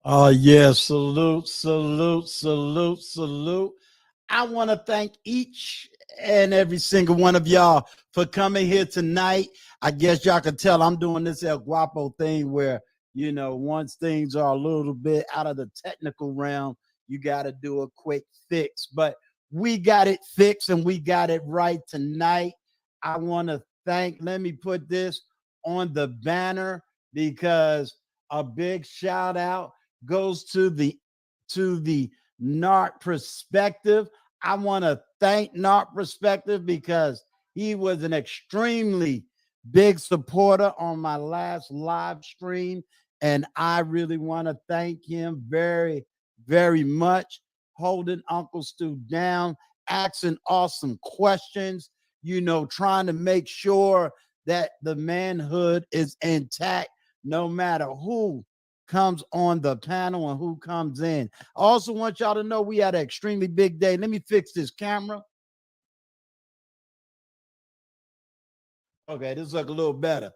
Oh, yeah. Salute, salute, salute, salute. I want to thank each and every single one of y'all for coming here tonight. I guess y'all can tell I'm doing this El Guapo thing where, once things are a little bit out of the technical realm, you got to do a quick fix. But we got it fixed and we got it right tonight. I want to let me put this on the banner because a big shout out goes to the NARC perspective. I want to thank NARC perspective because he was an extremely big supporter on my last live stream. And I really want to thank him very, very much. Holding Uncle Stu down, asking awesome questions, trying to make sure that the manhood is intact no matter who comes on the panel and who comes in. I also want y'all to know we had an extremely big day. Let me fix this camera. Okay, this look a little better.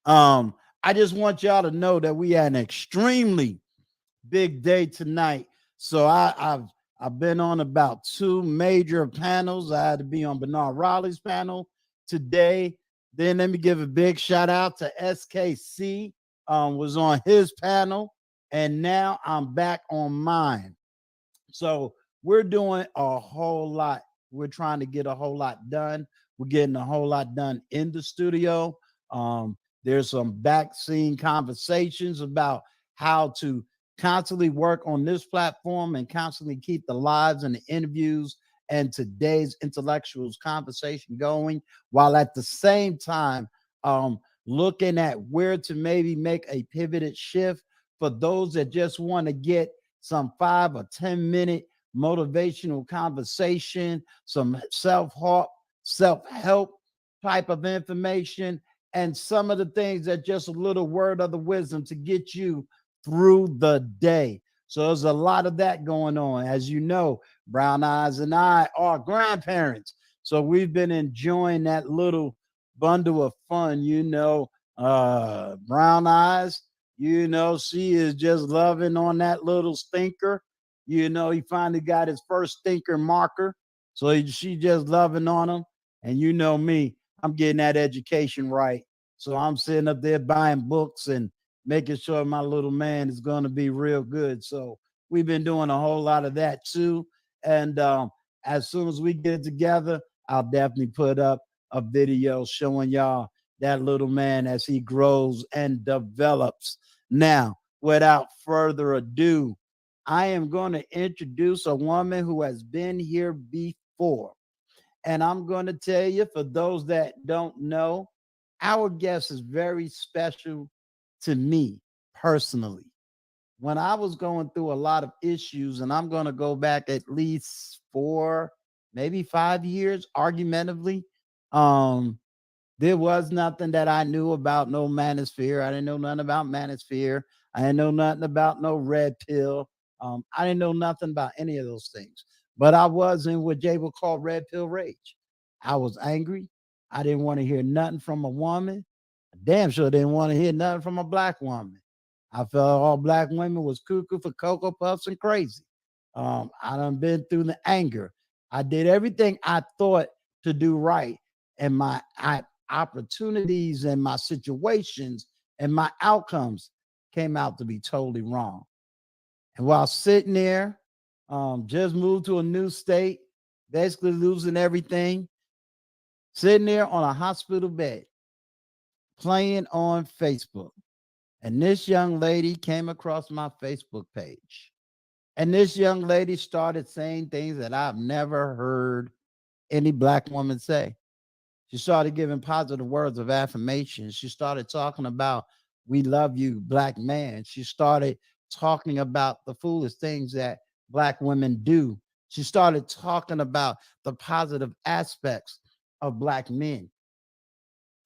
I just want y'all to know that we had an extremely big day tonight. So I've been on about 2 major panels. I had to be on Bernard Raleigh's panel today. Then let me give a big shout out to SKC. Was on his panel, and now I'm back on mine. So we're doing a whole lot. We're trying to get a whole lot done. We're getting a whole lot done in the studio. There's some back scene conversations about how to constantly work on this platform and constantly keep the lives and the interviews and today's intellectuals conversation going, while at the same time looking at where to maybe make a pivoted shift for those that just want to get some 5 or 10 minute motivational conversation, some self-help type of information, and some of the things that just a little word of the wisdom to get you through the day. So there's a lot of that going on. As you know, Brown Eyes and I are grandparents. So we've been enjoying that little bundle of fun, Brown Eyes, she is just loving on that little stinker. He finally got his first stinker marker. So she just loving on him. And you know me, I'm getting that education right. So I'm sitting up there buying books and making sure my little man is going to be real good. So we've been doing a whole lot of that too. And as soon as we get together, I'll definitely put up a video showing y'all that little man as he grows and develops. Now, without further ado, I am going to introduce a woman who has been here before. And I'm going to tell you, for those that don't know, our guest is very special to me personally. When I was going through a lot of issues, and I'm going to go back at least 4, maybe 5 years, argumentatively, there was nothing that I knew about no manosphere. I didn't know nothing about manosphere. I didn't know nothing about no red pill. I didn't know nothing about any of those things. But I was in what Jay would call red pill rage. I was angry. I didn't want to hear nothing from a woman. I damn sure didn't want to hear nothing from a black woman. I felt all black women was cuckoo for Cocoa Puffs and crazy. I done been through the anger. I did everything I thought to do right, and my opportunities and my situations and my outcomes came out to be totally wrong. And while sitting there, just moved to a new state, basically losing everything, sitting there on a hospital bed, playing on Facebook. And this young lady came across my Facebook page. And this young lady started saying things that I've never heard any black woman say. She started giving positive words of affirmation. She started talking about, we love you, black man. She started talking about the foolish things that black women do. She started talking about the positive aspects of black men.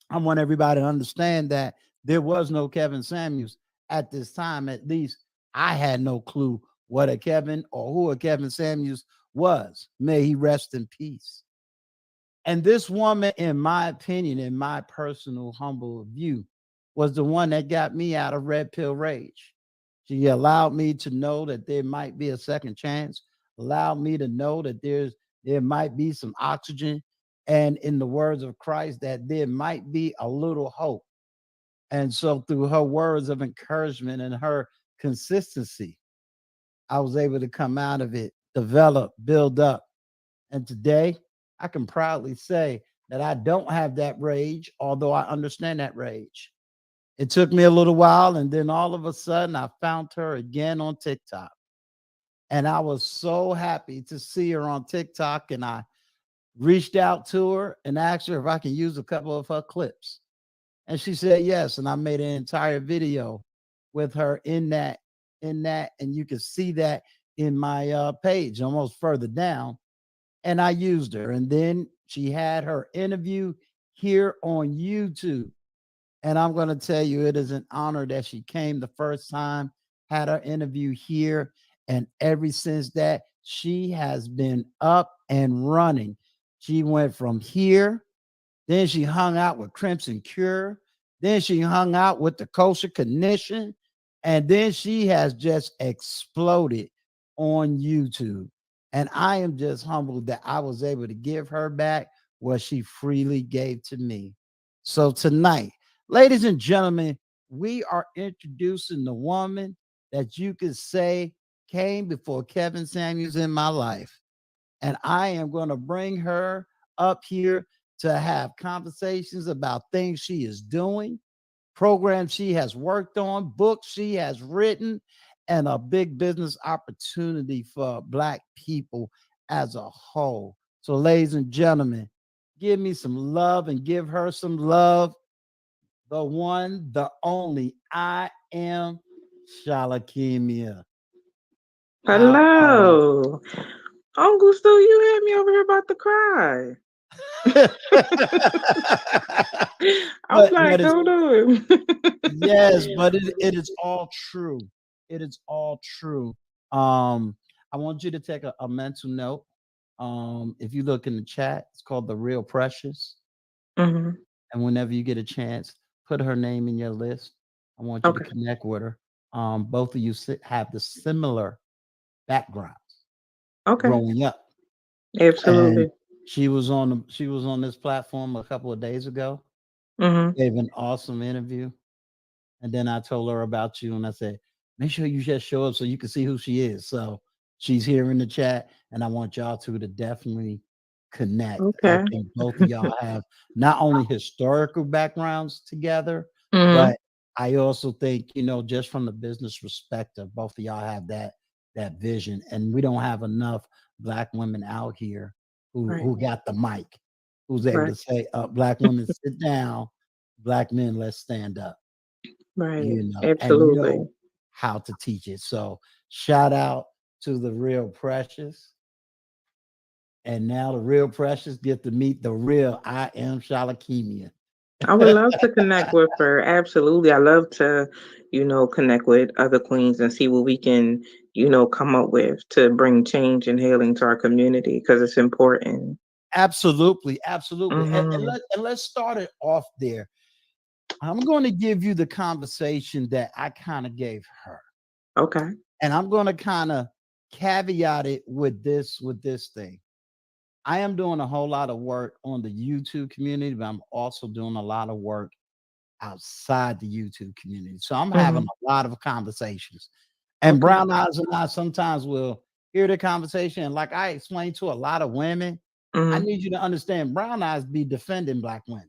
I want everybody to understand that there was no Kevin Samuels at this time. At least I had no clue what a Kevin or who a Kevin Samuels was. May he rest in peace. And this woman, in my opinion, in my personal humble view, was the one that got me out of red pill rage. She allowed me to know that there might be a second chance, allowed me to know that there might be some oxygen, and in the words of Christ, that there might be a little hope. And so through her words of encouragement and her consistency, I was able to come out of it, develop, build up. And today, I can proudly say that I don't have that rage, although I understand that rage. It took me a little while, and then all of a sudden, I found her again on TikTok. And I was so happy to see her on TikTok. And I reached out to her and asked her if I can use a couple of her clips. And she said yes. And I made an entire video with her in that, and you can see that in my page almost further down. And I used her. And then she had her interview here on YouTube. And I'm going to tell you, it is an honor that she came the first time, had her interview here. And ever since that, she has been up and running. She went from here, then she hung out with Crimson Cure. Then she hung out with the Kosher Connection. And then she has just exploded on YouTube. And I am just humbled that I was able to give her back what she freely gave to me. So tonight, ladies and gentlemen, we are introducing the woman that you could say came before Kevin Samuels in my life. And I am going to bring her up here to have conversations about things she is doing, programs she has worked on, books she has written, and a big business opportunity for Black people as a whole. So, ladies and gentlemen, give me some love and give her some love. The one, the only, I am Shalokemia. How are you? Hello. Uncle Stu, you had me over here about to cry. I'm but like, it's hold on. yes, but it is all true. It is all true. I want you to take a mental note. If you look in the chat, it's called The Real Precious. hmm And whenever you get a chance, put her name in your list. I want you to Okay. connect with her. Both of you have the similar backgrounds Okay. growing up. And Absolutely. she was on this platform a couple of days ago, hmm gave an awesome interview. And then I told her about you and I said, make sure you just show up so you can see who she is. So she's here in the chat and I want y'all two to definitely connect. I Okay. think both of y'all have not only historical backgrounds together, hmm but I also think, just from the business perspective, both of y'all have that vision. And we don't have enough Black women out here who Right. who got the mic, who's able Right. to say, Black women sit down, Black men, let's stand up, Right. and Absolutely. know how to teach it. So shout out to the Real Precious. And now the Real Precious get to meet the real I Am Shalakemia. I would love to connect with her. Absolutely. I love to, connect with other queens and see what we can, come up with to bring change and healing to our community because it's important. Absolutely, absolutely. hmm And let's start it off there. I'm going to give you the conversation that I kind of gave her. Okay. And I'm going to kind of caveat it with this thing. I am doing a whole lot of work on the YouTube community, but I'm also doing a lot of work outside the YouTube community. So I'm having hmm a lot of conversations. And Okay. Brown Eyes and I sometimes will hear the conversation. And like I explained to a lot of women, I hmm need you to understand Brown Eyes be defending Black women.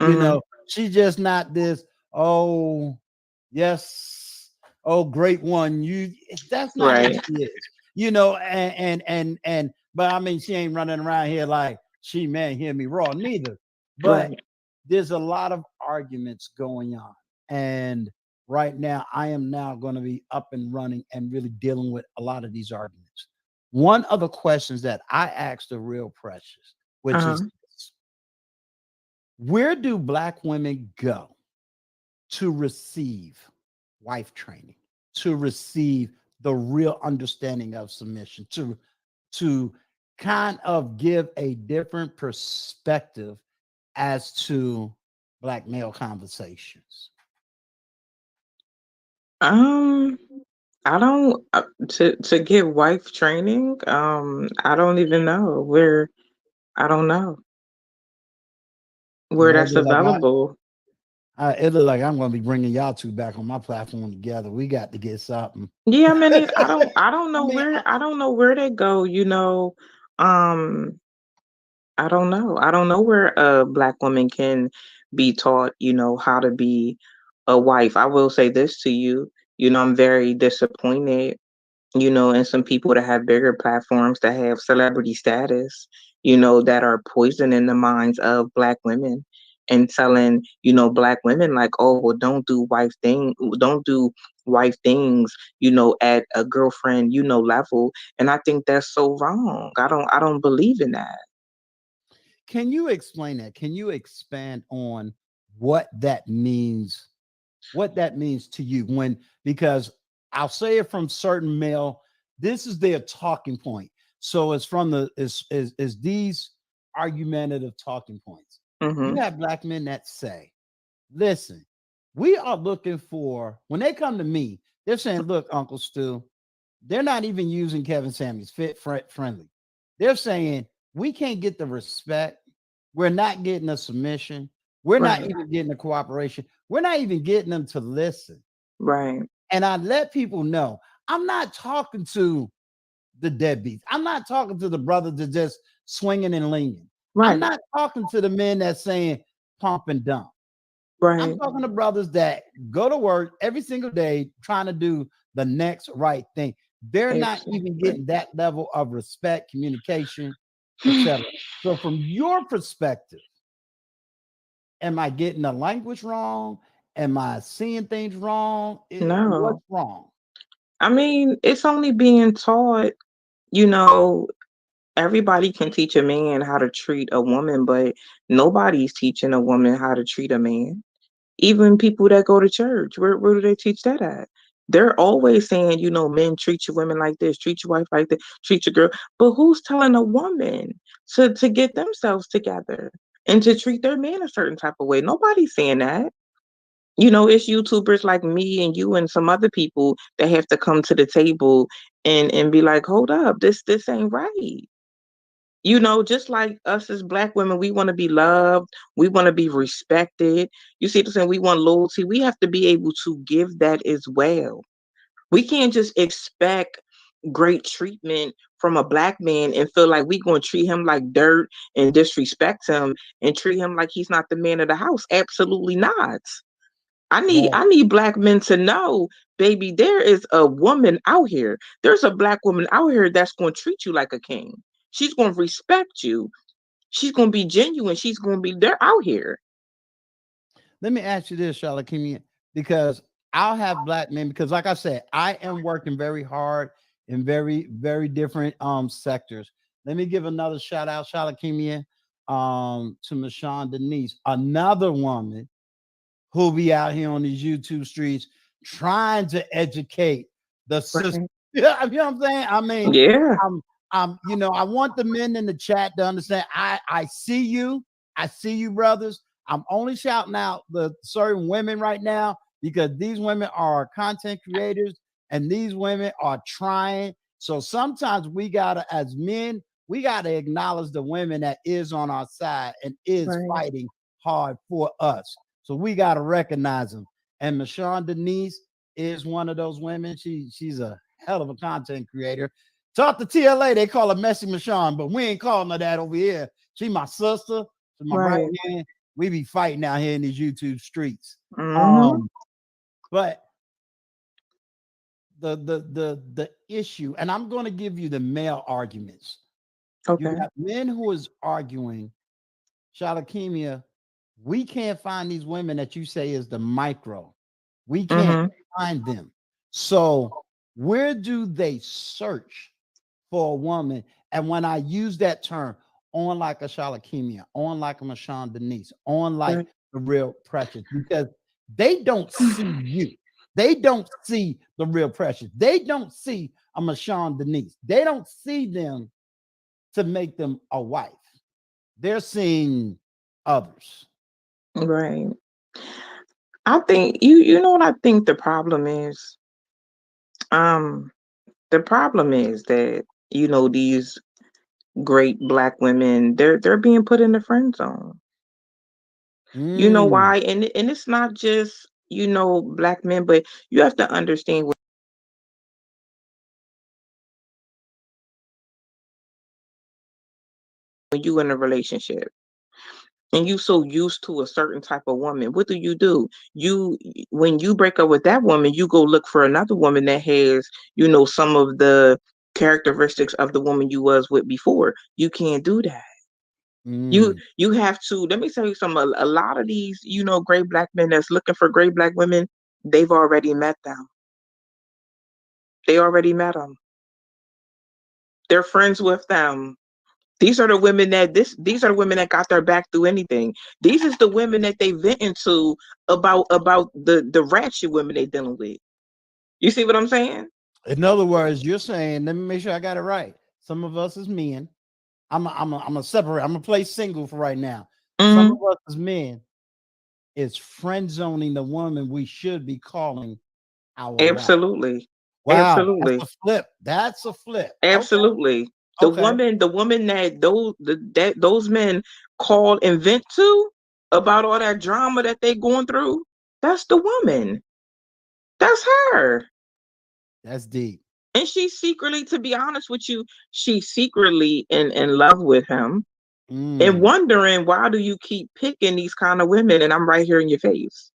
hmm She's just not this, oh, yes, oh, great one. That's not what Right. she is. But I mean, she ain't running around here like she man hear me raw neither. But Right. there's a lot of arguments going on. And right now, I am now going to be up and running and really dealing with a lot of these arguments. One of the questions that I asked the Real Precious, which is Uh-huh. this: where do Black women go to receive wife training, to receive the real understanding of submission, to kind of give a different perspective as to black male conversations? Um, I don't to get wife training. I don't even know where. I don't know You where know, that's available. it look like I'm going to be bringing y'all two back on my platform together. We got to get something. Yeah, I mean, I don't I know mean, where. I don't know where they go. Um, I don't know. I don't know where a black woman can be taught, how to be a wife. I will say this to you. I'm very disappointed, in some people that have bigger platforms that have celebrity status, that are poisoning the minds of black women and telling, black women like, oh, well, don't do wife things, at a girlfriend, level. And I think that's so wrong. I don't believe in that. can you explain that? Can you expand on what that means? What that means to you when, because I'll say it from certain male, this is their talking point. So it's from the is these argumentative talking points. You Hmm. have black men that say, listen, we are looking for, when they come to me, they're saying, look, Uncle Stu, they're not even using Kevin Samuels fit friendly. They're saying we can't get the respect. We're not getting a submission. We're not Right. even getting the cooperation. We're not even getting them to listen. Right. And I let people know I'm not talking to the deadbeats. I'm not talking to the brothers that just swinging and leaning. I'm Right. not talking to the men that saying pump and dump. I'm Right. talking to brothers that go to work every single day trying to do the next right thing. They're not even Exactly. getting that level of respect, communication, etc. So, from your perspective, am I getting the language wrong? Am I seeing things wrong? What's No. wrong? I mean, it's only being taught, you know, everybody can teach a man how to treat a woman, but nobody's teaching a woman how to treat a man. Even people that go to church, where do they teach that at? They're always saying, men treat your women like this, treat your wife like this, treat your girl. But who's telling a woman to get themselves together and to treat their man a certain type of way? Nobody's saying that. It's YouTubers like me and you and some other people that have to come to the table and be like, hold up, this ain't right. Just like us as black women, we want to be loved, we want to be respected. You see what I'm saying? We want loyalty. We have to be able to give that as well. We can't just expect great treatment from a black man and feel like we going to treat him like dirt and disrespect him and treat him like he's not the man of the house. Absolutely not. I need Well, I need black men to know, baby, there is a woman out here. There's a black woman out here that's going to treat you like a king. She's going to respect you. She's going to be genuine. She's going to be there out here. let me ask you this, Shalokemia, because I'll have black men, because like I said, I am working very hard in very, very different sectors. Let me give another shout out, Shalokemia, to Michonne Denise, another woman who'll be out here on these YouTube streets trying to educate the system. Right. Yeah, you know what I'm saying? I mean, Yeah. I want the men in the chat to understand. I see you. I see you, brothers. I'm only shouting out the certain women right now because these women are content creators and these women are trying. So sometimes we gotta, as men, we gotta acknowledge the women that is on our side and is Right. fighting hard for us. So we gotta recognize them. And Michonne Denise is one of those women. She's a hell of a content creator. Talk to TLA, they call her Messy Michonne, but we ain't calling her that over here. She my sister, she's my right Right. hand. We be fighting out here in these YouTube streets. Hmm. Um, but the issue, and I'm going to give you the male arguments. You Okay. got men who is arguing, Shalokemia, we can't find these women that you say is the micro. We can't Hmm. find them. So where do they search for a woman? And when I use that term, on like a Shalokemia, on like a Mashawn Denise, on like Right. the real precious, because they don't see you. They don't see the real precious. They don't see a Mashawn Denise. They don't see them to make them a wife. They're seeing others. Right. I think you know what I think the problem is? Um, the problem is that, these great black women, they're being put in the friend zone. You know Mm, why? And it's not just, black men, but you have to understand when you in a relationship and you so used to a certain type of woman, what do? You When you break up with that woman, you go look for another woman that has, some of the characteristics of the woman you was with before. You can't do that. mm. You have to, let me tell you something, a lot of these, great black men that's looking for great black women, they've already met them. They already met them. They're friends with them. These are the women that got their back through anything. These is the women that they vent into about the ratchet women they dealing with. You see what I'm saying? In other words, you're saying, let me make sure I got it right. Some of us as men, I'm a separate. I'm gonna play single for right now. Some Hmm. of us as men is friend zoning the woman we should be calling our wife. Absolutely. Wow, that's Absolutely. a flip. That's a flip. Okay, Absolutely. okay. The woman that those men call and vent to about all that drama that they going through, that's the woman. That's her. That's deep. And she's secretly, to be honest with you, she's secretly in love with him and Mm, wondering, why do you keep picking these kind of women and I'm right here in your face.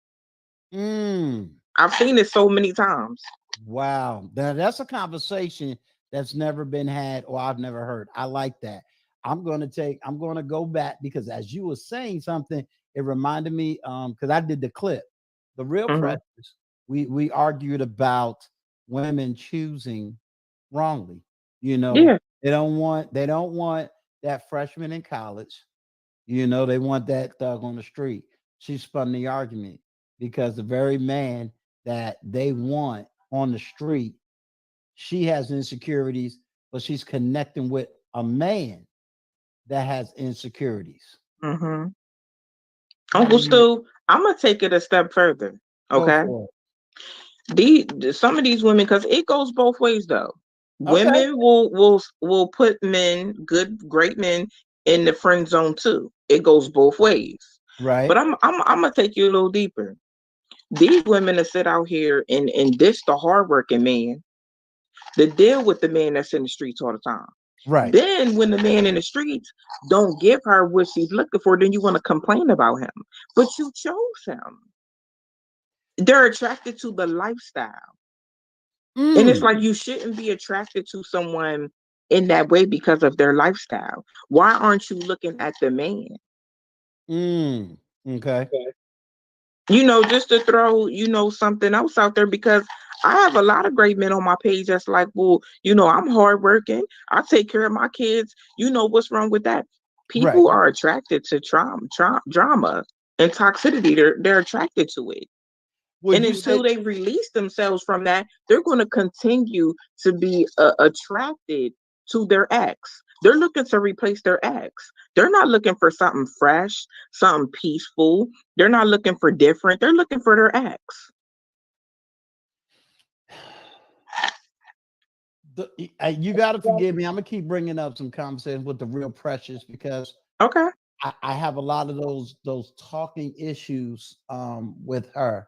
mm. I've seen it so many times. Wow, that's a conversation that's never been had or I've never heard. I like that. I'm going to go back because as you were saying something, it reminded me because I did the clip, the real Hmm. pressures. We argued about women choosing wrongly. You know, Yeah. they don't want that freshman in college. You know, they want that thug on the street. She spun the argument because the very man that they want on the street, she has insecurities, but she's connecting with a man that has insecurities. Hmm. How do Uncle you Stu, I'm gonna take it a step further. go Okay. for Some of these women, because it goes both ways though. it? Okay. Women will put men, great men, in the friend zone too. It goes both ways. But Right. I'm gonna take you a little deeper. These women that sit out here and dish the hardworking man, to deal with the man that's in the streets all the time. Right. Then when the man in the streets don't give her what she's looking for, then you want to complain about him. But you chose him. They're attracted to the lifestyle. And it's Mm, like you shouldn't be attracted to someone in that way because of their lifestyle. Why aren't you looking at the man? mm. Okay. Just to throw, something else out there, because I have a lot of great men on my page that's like, well, I'm hardworking. I take care of my kids. What's wrong with that? Right. People are attracted to drama and toxicity. They're attracted to it. Would And you say until they release themselves from that, they're going to continue to be attracted to their ex. They're looking to replace their ex. They're not looking for something fresh, something peaceful. They're not looking for different. They're looking for their ex. you got to forgive me? I'm gonna keep bringing up some conversations with the real precious because Okay. I have a lot of those talking issues with her.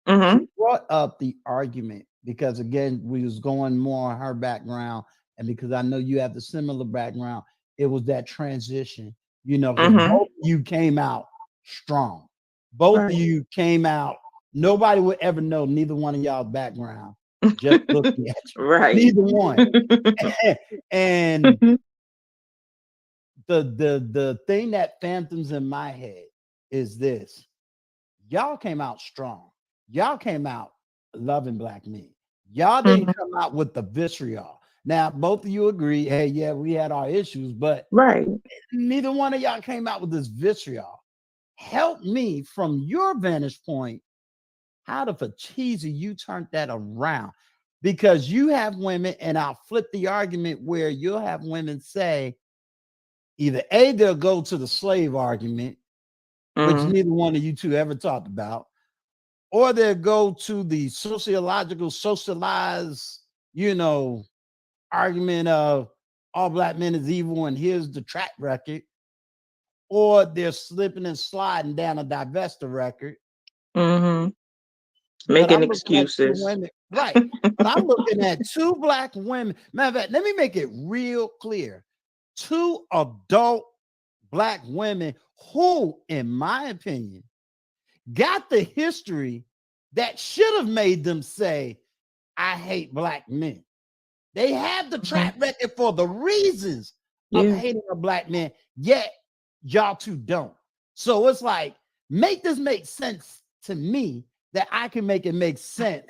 She Mm-hmm. brought up the argument because again we was going more on her background, and because I know you have the similar background, it was that transition. You know, because Mm-hmm. both of you came out strong. Both of Right. you came out. Nobody would ever know neither one of y'all background just looking at you. Right. Neither one. And the thing that phantoms in my head is this: y'all came out strong. Y'all came out loving black men. Y'all didn't Mhm. come out with the vitriol. Now, both of you agree, hey, yeah, we had our issues, but Right. neither one of y'all came out with this vitriol. Help me from your vantage point. How the cheesy you turned that around? Because you have women, and I'll flip the argument where you'll have women say, either A, they'll go to the slave argument, which Mm-hmm. neither one of you two ever talked about, or they'll go to the socialized, argument of all black men is evil and here's the track record, or they're slipping and sliding down a divester record. Mm-hmm. But Making I'm looking at two excuses. women, right? But I'm looking at two black women. Matter of fact, let me make it real clear. Two adult black women who, in my opinion, got the history that should have made them say, I hate black men. They have the Mhm. track record for the reasons of Yeah. hating a black man, yet y'all two don't. So it's like, make this make sense to me that I can make it make sense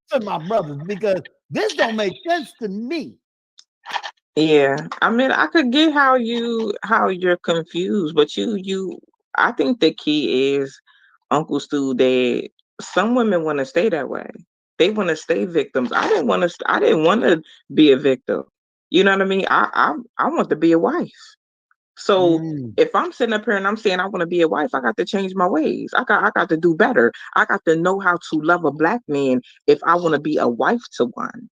to my brothers, because this don't make sense to me. Yeah. I mean, I could get how you're confused, but I think the key is, Uncle Stu, that some women want to stay that way. They want to stay victims. I didn't want to be a victim. You know what I mean? I want to be a wife. So Mm, if I'm sitting up here and I'm saying I want to be a wife, I got to change my ways. I got to do better. I got to know how to love a black man if I want to be a wife to one.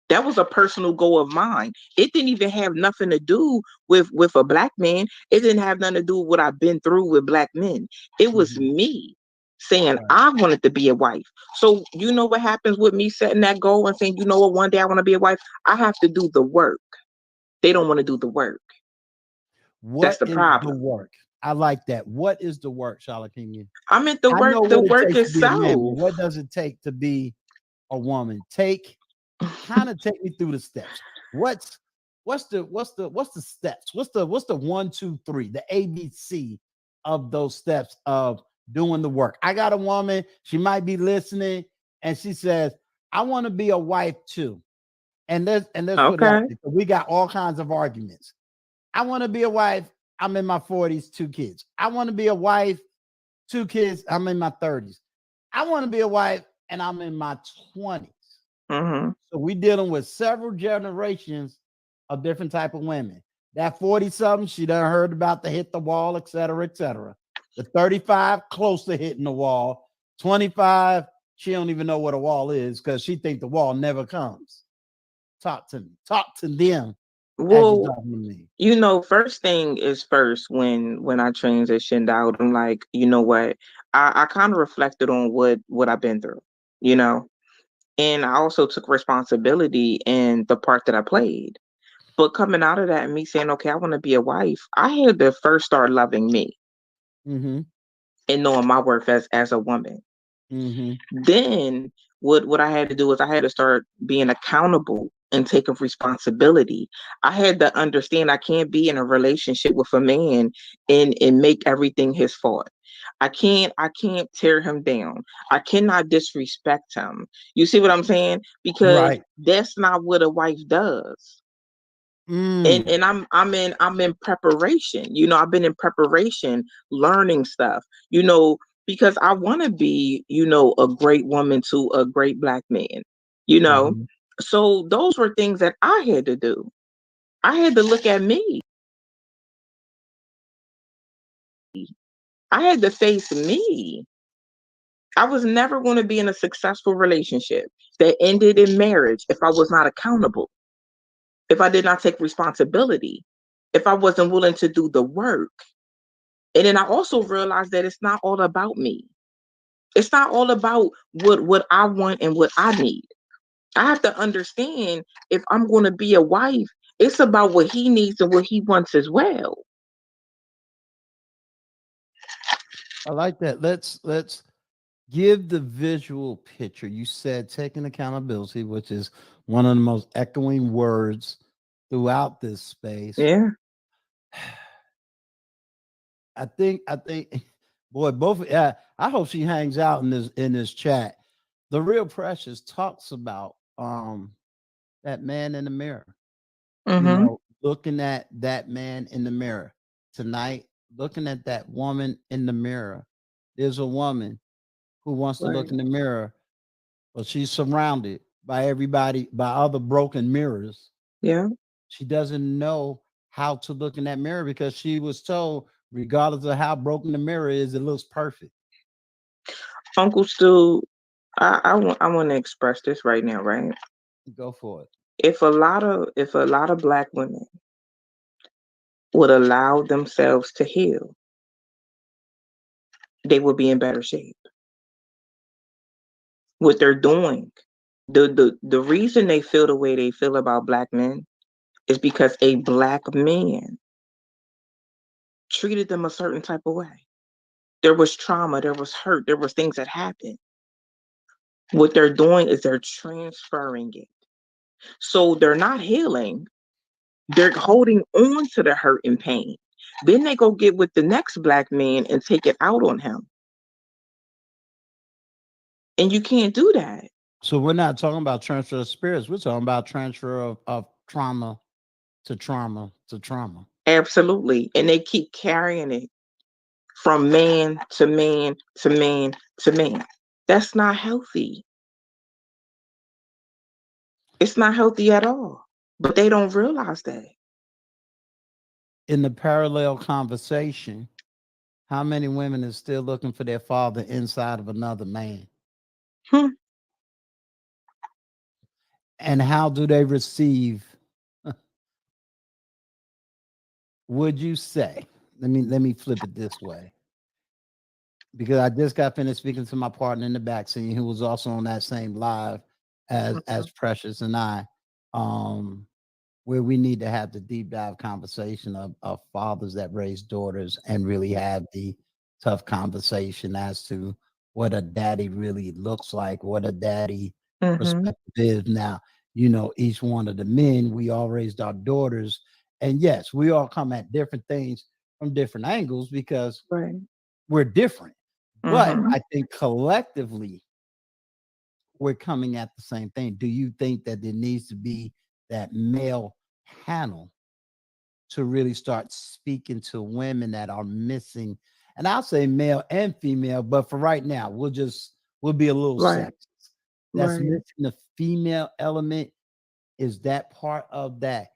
That was a personal goal of mine. It didn't even have nothing to do with a black man. It didn't have nothing to do with what I've been through with black men. It was mhm, me saying right. I wanted to be a wife. So you know what happens with me setting that goal and saying, you know what, one day I want to be a wife. I have to do the work. They don't want to do the work. That's What the is the problem. work? I like that. What is the work, Shalokemia? I meant I know the what it work takes to be a man, but itself. what does it take to be a woman? Kind of take me through the steps. What's the steps? What's the 1, 2, 3, the ABC of those steps of doing the work? I got a woman, she might be listening, and she says, I want to be a wife too. And let's put it out Okay. there. We got all kinds of arguments. I want to be a wife. I'm in my 40s, 2 kids. I want to be a wife, 2 kids. I'm in my 30s. I want to be a wife, and I'm in my 20s. Mm-hmm. So we dealing with several generations of different type of women. That 40 something, she done heard about the hit the wall, et cetera, et cetera. The 35, close to hitting the wall. 25, she don't even know what a wall is because she think the wall never comes. Talk to me. Talk to them as you Well, talking to me. first thing is first. When I transitioned out, I'm like, you know what? I kind of reflected on what I've been through, you know, and I also took responsibility in the part that I played. But coming out of that and me saying, okay, I want to be a wife, I had to first start loving me Mm-hmm. and knowing my worth as a woman. Mm-hmm. Then what I had to do is I had to start being accountable and taking responsibility. I had to understand I can't be in a relationship with a man and make everything his fault. I can't tear him down. I cannot disrespect him. You see what I'm saying? Because Right. that's not what a wife does. And Mm. and I'm in preparation. I've been in preparation, learning stuff, because I want to be, a great woman to a great black man, you know. Mm-hmm. So those were things that I had to do. I had to look at me. I had to face me. I was never going to be in a successful relationship that ended in marriage if I was not accountable, if I did not take responsibility, if I wasn't willing to do the work. And then I also realized that it's not all about me. It's not all about what I want and what I need. I have to understand, if I'm going to be a wife, it's about what he needs and what he wants as well. I like that. Let's give the visual picture. You said taking accountability, which is one of the most echoing words throughout this space. Yeah. I think, boy, both. I hope she hangs out in this chat. The real precious talks about that man in the mirror. Mm-hmm. Looking at that man in the mirror tonight, looking at that woman in the mirror. There's a woman who wants to look Right. in the mirror, but she's surrounded by everybody, by other broken mirrors. Yeah. She doesn't know how to look in that mirror because she was told, regardless of how broken the mirror is, it looks perfect. Uncle Stu, I want to express this right now, right? Go for it. If a lot of black women would allow themselves to heal, they would be in better shape. What they're doing, the reason they feel the way they feel about black men is because a black man treated them a certain type of way. There was trauma, there was hurt, there was things that happened. What they're doing is they're transferring it. So they're not healing, they're holding on to the hurt and pain. Then they go get with the next black man and take it out on him. And you can't do that. So we're not talking about transfer of spirits. We're talking about transfer of trauma to trauma to trauma. Absolutely. And they keep carrying it from man to man to man to man. That's not healthy. It's not healthy at all. But they don't realize that. In the parallel conversation, how many women are still looking for their father inside of another man? Hmm. And how do they receive? Would you say? Let me flip it this way, because I just got finished speaking to my partner in the back scene who was also on that same live as Precious and I. Um, where we need to have the deep dive conversation of fathers that raise daughters and really have the tough conversation as to what a daddy really looks like, what a daddy Mm-hmm. perspective is. Now, each one of the men, we all raised our daughters. And yes, we all come at different things from different angles because Right. we're different. But Mm-hmm. I think collectively, we're coming at the same thing. Do you think that there needs to be that male panel to really start speaking to women that are missing? And I'll say male and female, but for right now, we'll be a little Right. sexist. That's Right. missing the female element. Is that part of that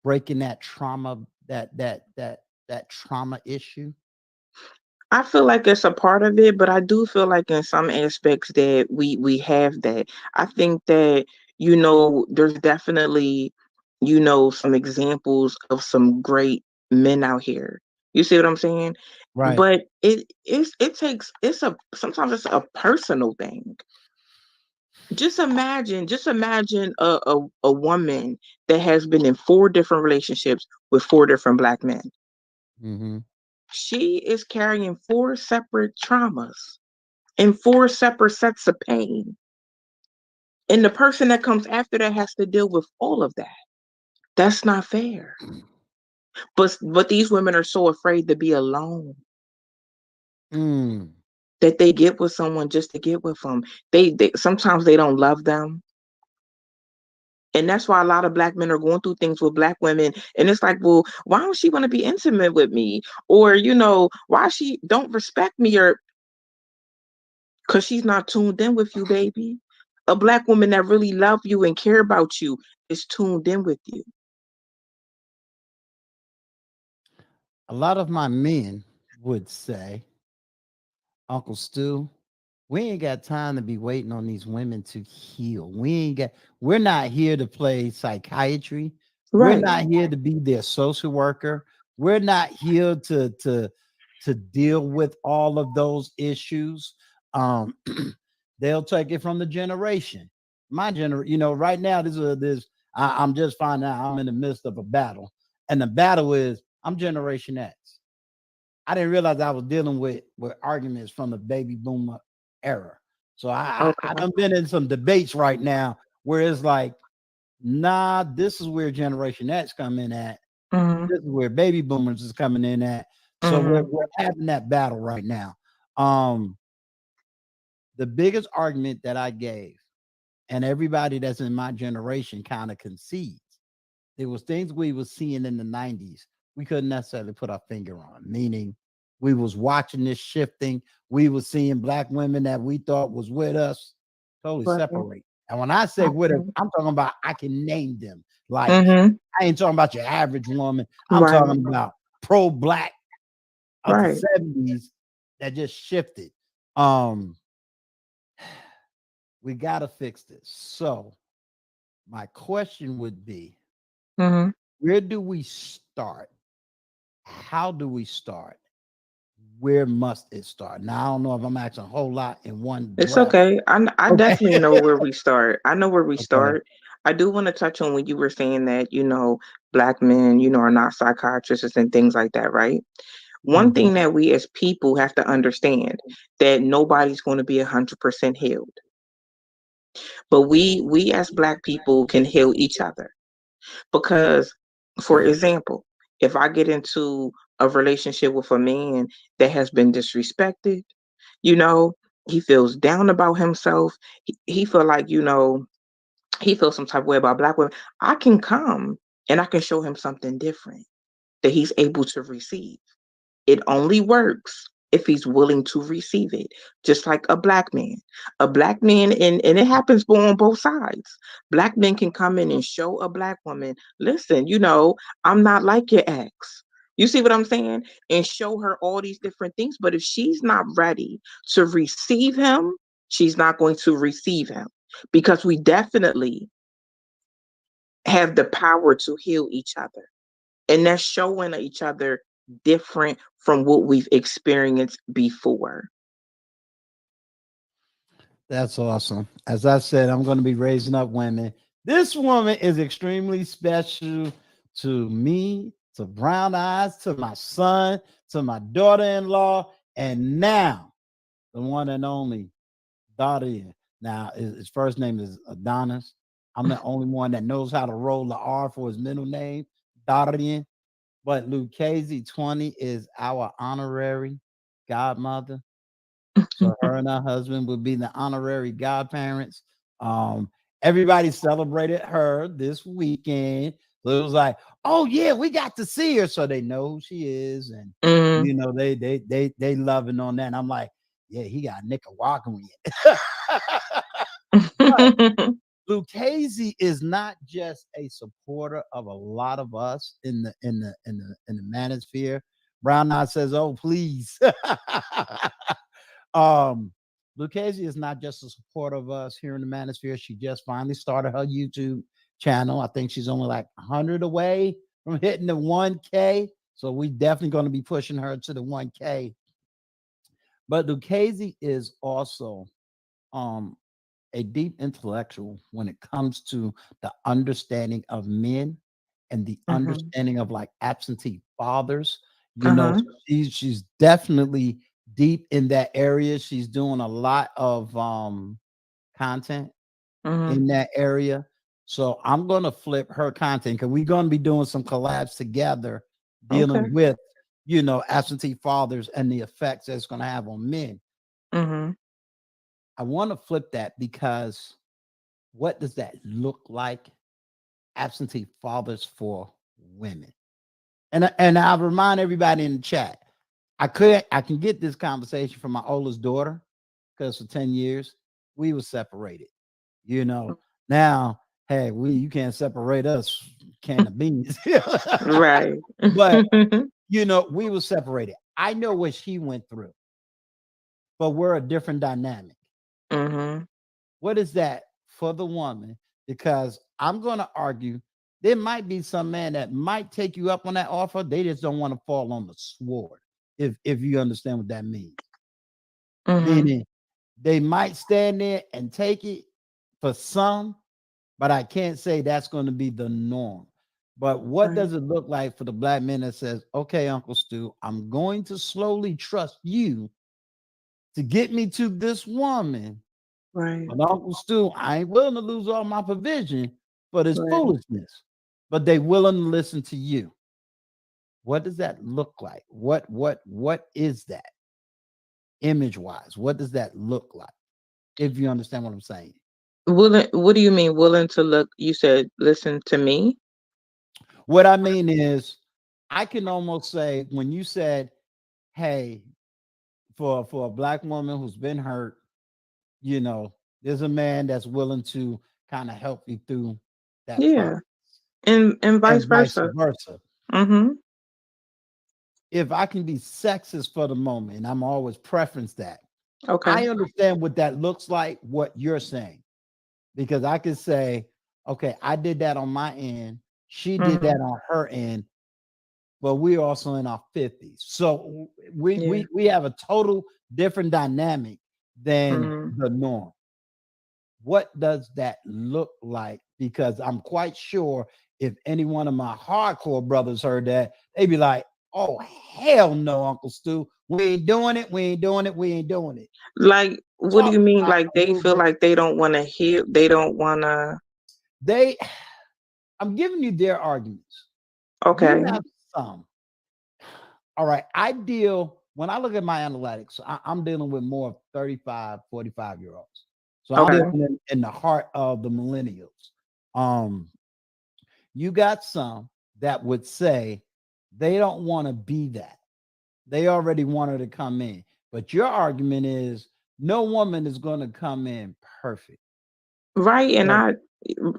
breaking that trauma, that trauma issue? I feel like it's a part of it, but I do feel like in some aspects that we have that. I think that, there's definitely, some examples of some great men out here. You see what I'm saying? Right. But sometimes it's a personal thing. Just imagine a woman that has been in four different relationships with four different black men. Mm-hmm. She is carrying four separate traumas and four separate sets of pain. And the person that comes after that has to deal with all of that. That's not fair. But these women are so afraid to be alone Mm. that they get with someone just to get with them. They sometimes they don't love them. And that's why a lot of black men are going through things with black women. And it's like, well, why don't she want to be intimate with me? Or, why she don't respect me? Or because she's not tuned in with you, baby. A black woman that really love you and care about you is tuned in with you. A lot of my men would say, Uncle Stu, we ain't got time to be waiting on these women to heal. We're not here to play psychiatry. We're Right. not here to be their social worker. We're not here to deal with all of those issues. Um, they'll take it from the generation. My generation, right now, I'm just finding out I'm in the midst of a battle. And the battle is I'm Generation X. I didn't realize I was dealing with arguments from the baby boomer era. So I Okay. done been in some debates right now where it's like, nah, this is where Generation X come in at. Mm-hmm. This is where baby boomers is coming in at. So Mm-hmm. we're having that battle right now. Um, the biggest argument that I gave, and everybody that's in my generation kind of concedes, there was things we was seeing in the 90s we couldn't necessarily put our finger on, meaning we was watching this shifting. We was seeing black women that we thought was with us totally Right. separate. And when I say widows, Okay. I'm talking about I can name them. Like Mm-hmm. I ain't talking about your average woman. I'm Right. talking about pro-black of the Right. 70s that just shifted. Um, we gotta fix this. So my question would be, Mm-hmm. where do we start? How do we start? Where must it start? Now I don't know if I'm asking a whole lot in one It's breath. okay. I Okay. definitely know where we start. I know where we Okay. start. I do want to touch on when you were saying that, black men, are not psychiatrists and things like that, right? One Mhm. thing that we as people have to understand that nobody's going to be 100% healed. But we as black people can heal each other. Because, for example, if I get into a relationship with a man that has been disrespected, you know, he feels down about himself. He feel like, he feels some type of way about black women. I can come and I can show him something different that he's able to receive. It only works if he's willing to receive it, just like a black man. A black man, and it happens on both sides. Black men can come in and show a black woman, listen, I'm not like your ex. You see what I'm saying? And show her all these different things. But if she's not ready to receive him, she's not going to receive him because we definitely have the power to heal each other. And that's showing each other different from what we've experienced before. That's awesome. As I said, I'm going to be raising up women. This woman is extremely special to me, to Brown Eyes, to my son, to my daughter-in-law, and now the one and only Daria. Now his first name is Adonis. I'm the only one that knows how to roll the R for his middle name, Darian. But Lucchese 20 is our honorary godmother. So her and her husband would be the honorary godparents. Um, Everybody celebrated her this weekend. So it was like, oh yeah, we got to see her. So they know who she is, and Mm. they loving on that. And I'm like, yeah, he got Nicaraguan. But Lucchese is not just a supporter of a lot of us in the manosphere. Brown Eye says, "Oh, please." um, Lucchese is not just a supporter of us here in the manosphere. She just finally started her YouTube channel. I think she's only like 100 away from hitting the 1K. So we definitely going to be pushing her to the 1K. But Lucchese is also um a deep intellectual when it comes to the understanding of men and the Mhm. understanding of like absentee fathers. Uh-huh. She's definitely deep in that area. She's doing a lot of content Mhm. in that area. So I'm gonna flip her content because we're gonna be doing some collabs together Okay. dealing with absentee fathers and the effects that's gonna have on men. Mhm. I want to flip that because what does that look like? Absentee fathers for women. And I'll remind everybody in the chat. I can get this conversation from my oldest daughter because for 10 years we were separated. You know, now hey, you can't separate us can of beans. Right. But we were separated. I know what she went through, but we're a different dynamic. Mhm. What is that for the woman? Because I'm going to argue there might be some man that might take you up on that offer. They just don't want to fall on the sword. If you understand what that means, Mhm. meaning they might stand there and take it for some, but I can't say that's going to be the norm. But what Right. does it look like for the black man that says, "Okay, Uncle Stu, I'm going to slowly trust you to get me to this woman. Right. But Uncle Stu, I ain't willing to lose all my provision for this Right. foolishness. But they willing to listen to you." What does that look like? What is that image wise? What does that look like? If you understand what I'm saying. Willing, what do you mean willing to look? You said listen to me? What I mean is I can almost say when you said, hey, for a black woman who's been hurt, you know, There's a man that's willing to kind of help you through that Yeah. process, And vice and vice versa. versa. Mm-hmm. If I can be sexist for the moment, and I'm always preference that, Okay. I understand what that looks like, what you're saying, because I could say, okay, I did that on my end, she did Mm-hmm. that on her end, but we're also in our 50s. So we Yeah. we we have a total different dynamic than Mm-hmm. the norm. What does that look like? Because I'm quite sure if any one of my hardcore brothers heard that, they'd be like, oh, hell no, Uncle Stu. We ain't doing it. We ain't doing it. We ain't doing it. Like, what do Talk you mean? about Like a they little feel bit. like they don't want to hear, they don't want to. They, I'm giving you their arguments. You Okay. have some. All right. When I look at my analytics, I'm dealing with more of 35, 45 year olds. So I'm dealing Okay. in the heart of the millennials. Um, you got some that would say they don't want to be that. They already wanted to come in. But your argument is no woman is going to come in perfect. Right. And So,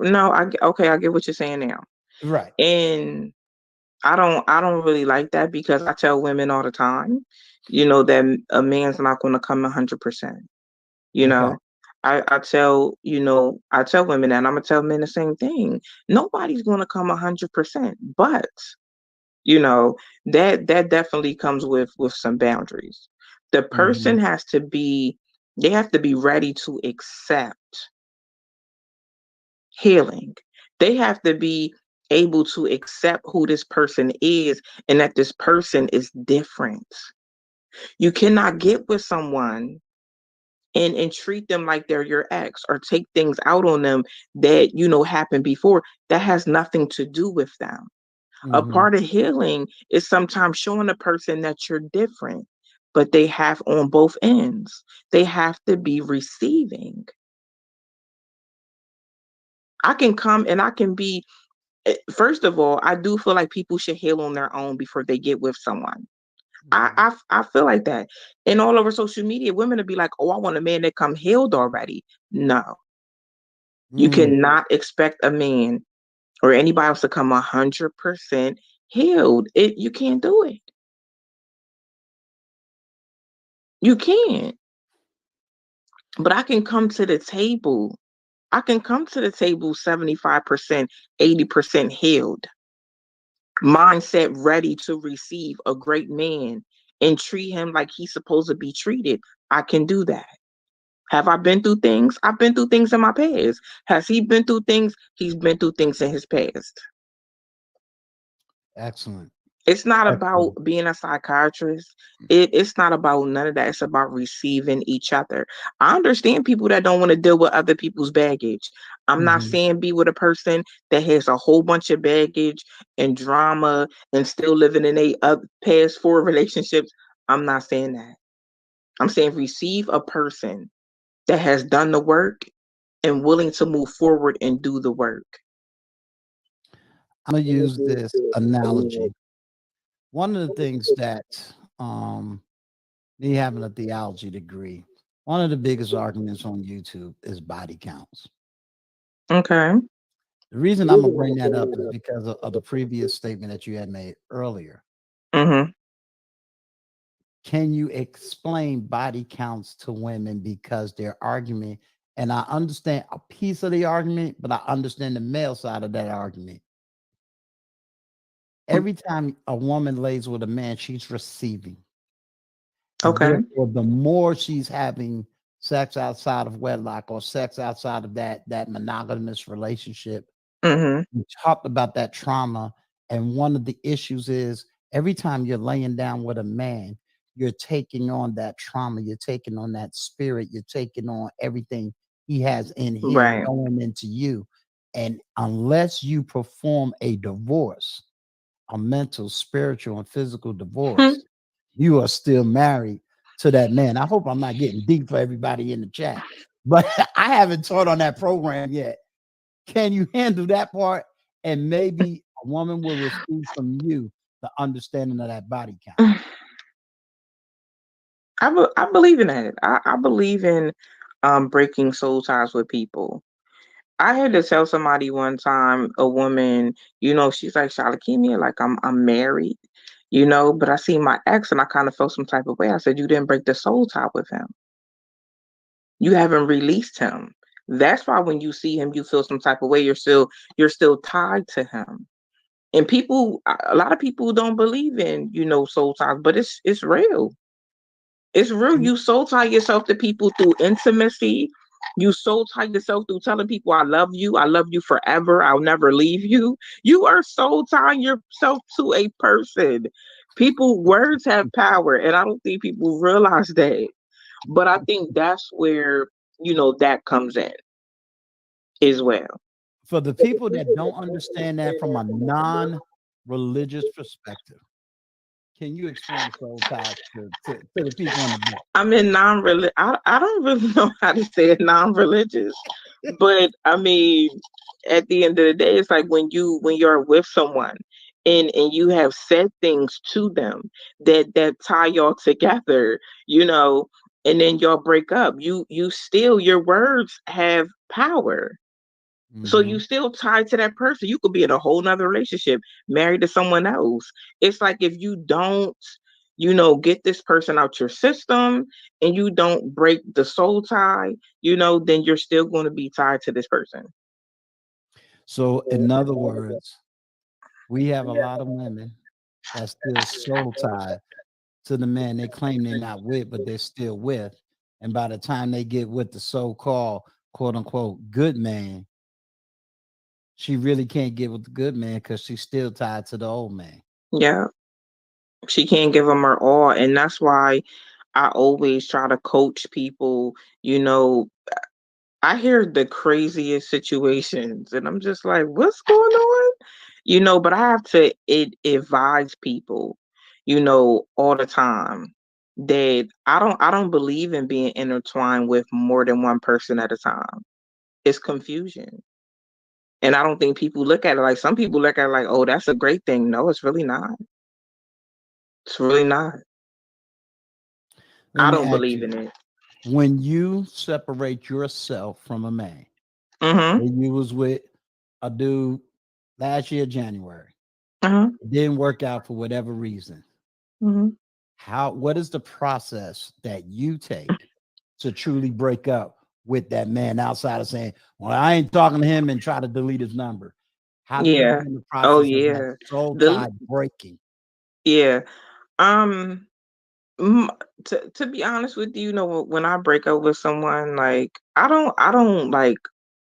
no, okay, I get what you're saying now. right. And I don't really like that because I tell women all the time, that a man's not going to come 100%. You Okay. know, I tell women that, and I'm gonna tell men the same thing. Nobody's going to come 100%, but you know that definitely comes with some boundaries. The Hmm. person they have to be ready to accept healing. They have to be able to accept who this person is and that this person is different. You cannot get with someone and treat them like they're your ex or take things out on them that happened before. That has nothing to do with them. A Hmm. part of healing is sometimes showing a person that you're different, but they have on both ends. They have to be receiving. I can come and I can be first of all, I do feel like people should heal on their own before they get with someone. I feel like that. And all over social media, women will be like, "Oh, I want a man that come healed already." No, you Hmm. cannot expect a man or anybody else to come 100% healed. You can't do it. You can't. But I can come to the table. I can come to the table 75%, 80% healed, mindset ready to receive a great man and treat him like he's supposed to be treated. I can do that. Have I been through things? I've been through things in my past. Has he been through things? He's been through things in his past. Excellent. It's not about Excellent. being a psychiatrist. It's not about none of that. It's about receiving each other. I understand people that don't want to deal with other people's baggage. I'm not Hmm. saying be with a person that has a whole bunch of baggage and drama and still living in a past four relationships. I'm not saying that. I'm saying receive a person that has done the work and willing to move forward and do the work. I'm going to use this analogy. One of the things that um, me having a theology degree, one of the biggest arguments on YouTube is body counts. Okay. The reason I'm gonna bring that up is because of the previous statement that you had made earlier. Mm-hmm. Can you explain body counts to women because their argument, and I understand a piece of the argument, but I understand the male side of that argument. Every time a woman lays with a man, she's receiving. And Okay. therefore, the more she's having sex outside of wedlock or sex outside of that monogamous relationship, Mm-hmm. we talked about that trauma. And one of the issues is every time you're laying down with a man, you're taking on that trauma, you're taking on that spirit, you're taking on everything he has in him Right. going into you. And unless you perform a divorce, a mental, spiritual, and physical divorce, you are still married to that man. I hope I'm not getting deep for everybody in the chat, but I haven't taught on that program yet. Can you handle that part? And maybe a woman will receive from you the understanding of that body count. I believe in that. I believe in breaking soul ties with people. I had to tell somebody one time, a woman, she's like, Shalokemia, like I'm married, but I see my ex and I kind of felt some type of way. I said, you didn't break the soul tie with him. You haven't released him. That's why when you see him, you feel some type of way. You're still tied to him. And a lot of people don't believe in, soul ties, but it's real. It's real. You soul tie yourself to people through intimacy. You soul tie yourself through telling people, I love you forever, I'll never leave you. You are soul tying yourself to a person. People, words have power, and I don't think people realize that. But I think that's where, that comes in as well. For the people that don't understand that from a non-religious perspective, can you explain soul ties to the people in the back? I'm in non-religious. I don't really know how to say it non-religious, but I mean, at the end of the day, it's like when you're with someone and you have said things to them that tie y'all together, and then y'all break up. You still, your words have power. So you Mhm. still tied to that person. You could be in a whole nother relationship, married to someone else. It's like if you don't, get this person out your system and you don't break the soul tie, then you're still going to be tied to this person. So, in other words, we have a lot of women that's still soul tied to the man they claim they're not with, but they're still with. And by the time they get with the so-called quote unquote good man, she really can't get with the good man because she's still tied to the old man. Yeah. She can't give them her all. And that's why I always try to coach people, you know, I hear the craziest situations and I'm just like, what's going on? But I have to advise people, all the time that I don't believe in being intertwined with more than one person at a time. It's confusion. And I don't think people look at it like, some people look at it like, oh, that's a great thing. No, it's really not. It's really not. Let I me don't ask believe you, in it. when you separate yourself from a man, Mm-hmm. and you was with a dude last year, January, Uh-huh. it didn't work out for whatever reason. Mm-hmm. What is the process that you take to truly break up with that man outside of saying, well, I ain't talking to him and try to delete his number? How do you Yeah. begin the Oh process of that yeah. soul The tie breaking? yeah. Um Mm, to be honest with you, when I break up with someone, like I don't like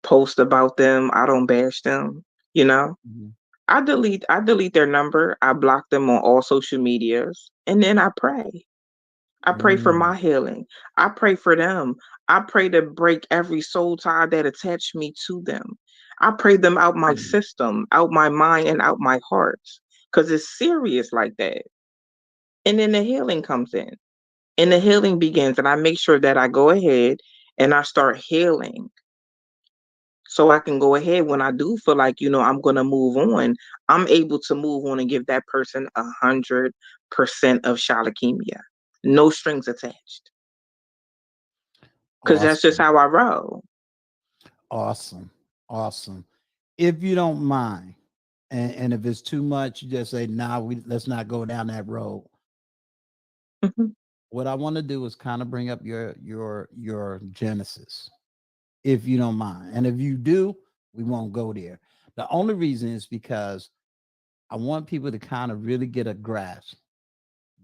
post about them. I don't bash them. You know, Mhm. I delete their number. I block them on all social medias, and then I pray. I pray for Mm, my healing. I pray for them. I pray to break every soul tie that attached me to them. I pray them out my system, out my mind, and out my heart, because it's serious like that. And then the healing comes in. And the healing begins, and I make sure that I go ahead and I start healing so I can go ahead when I do feel like, I'm going to move on. I'm able to move on and give that person 100% of Shalokemia, no strings attached, because that's just awesome. how I roll. Awesome. Awesome. If you don't mind, and if it's too much, you just say, nah, let's not go down that road. Mhm. What I want to do is kind of bring up your genesis, if you don't mind. And if you do, we won't go there. The only reason is because I want people to kind of really get a grasp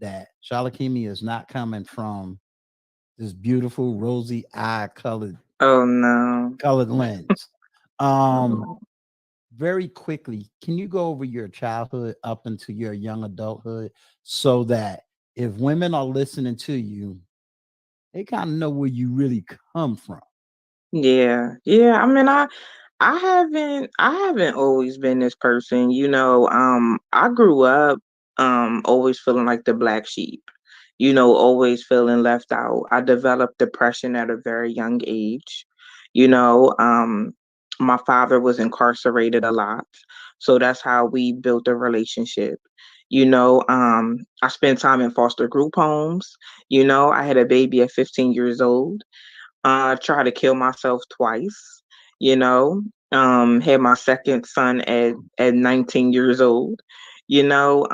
that Shalokemia is not coming from this beautiful rosy eye Oh no. colored lens. Um, Oh, very quickly, can you go over your childhood up into your young adulthood so that if women are listening to you, they kind of know where you really come from? yeah. Yeah. I mean, I haven't always been this person, I grew up always feeling like the black sheep, always feeling left out. I developed depression at a very young age. You know, my father was incarcerated a lot. So that's how we built a relationship. I spent time in foster group homes. I had a baby at 15 years old. Tried to kill myself twice, you know. Had my second son at 19 years old. You know,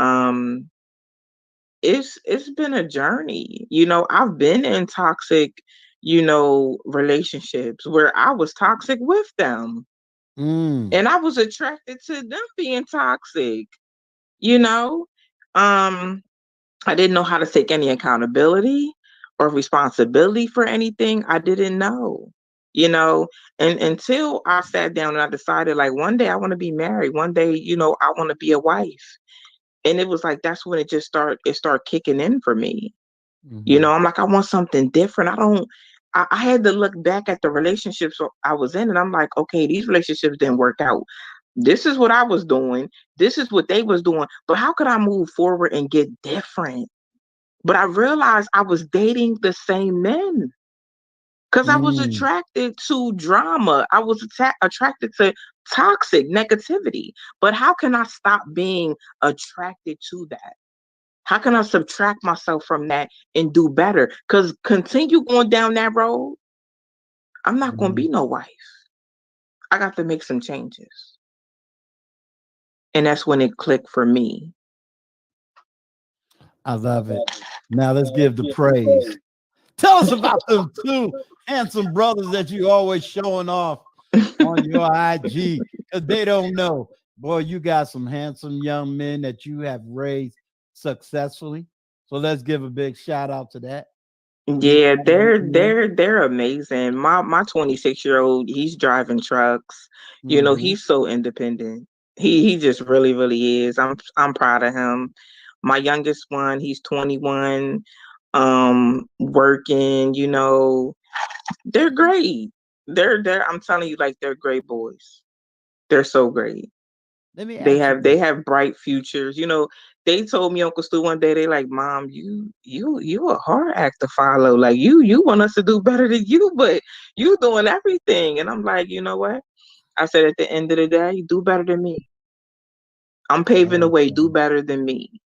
it's been a journey. You know, I've been in toxic, relationships where I was toxic with them. Mm. And I was attracted to them being toxic, you know. Um, I didn't know how to take any accountability or responsibility for anything. I didn't know, you know, and until I sat down and I decided like one day I want to be married. One day, I want to be a wife. And it was like that's when it started kicking in for me. Hmm. I'm like, I want something different. I had to look back at the relationships I was in and I'm like, okay, these relationships didn't work out. This is what I was doing. This is what they was doing. But how could I move forward and get different? But I realized I was dating the same men because I was Mm. attracted to drama. I was attracted to toxic negativity. But how can I stop being attracted to that? How can I subtract myself from that and do better? Because continue going down that road, I'm not going to Hmm. be no wife. I got to make some changes. And that's when it clicked for me. I love it. Now let's give the praise. Tell us about them two handsome brothers that you always showing off on your IG because they don't know. Boy, you got some handsome young men that you have raised successfully. So let's give a big shout out to that. Each Yeah, one of these they're men. they're they're amazing. My 26-year-old, he's driving trucks. Hmm. He's so independent. He just really, really is. I'm proud of him. My youngest one, he's 21, working, they're great. They're I'm telling you, like they're great boys. They're so great. Let me They ask you have they this. have bright futures. They told me Uncle Stu one day, they like, Mom, you a hard act to follow. Like you want us to do better than you, but you doing everything. And I'm like, you know what? I said at the end of the day, you do better than me. I'm paving the way, do Okay. better than me.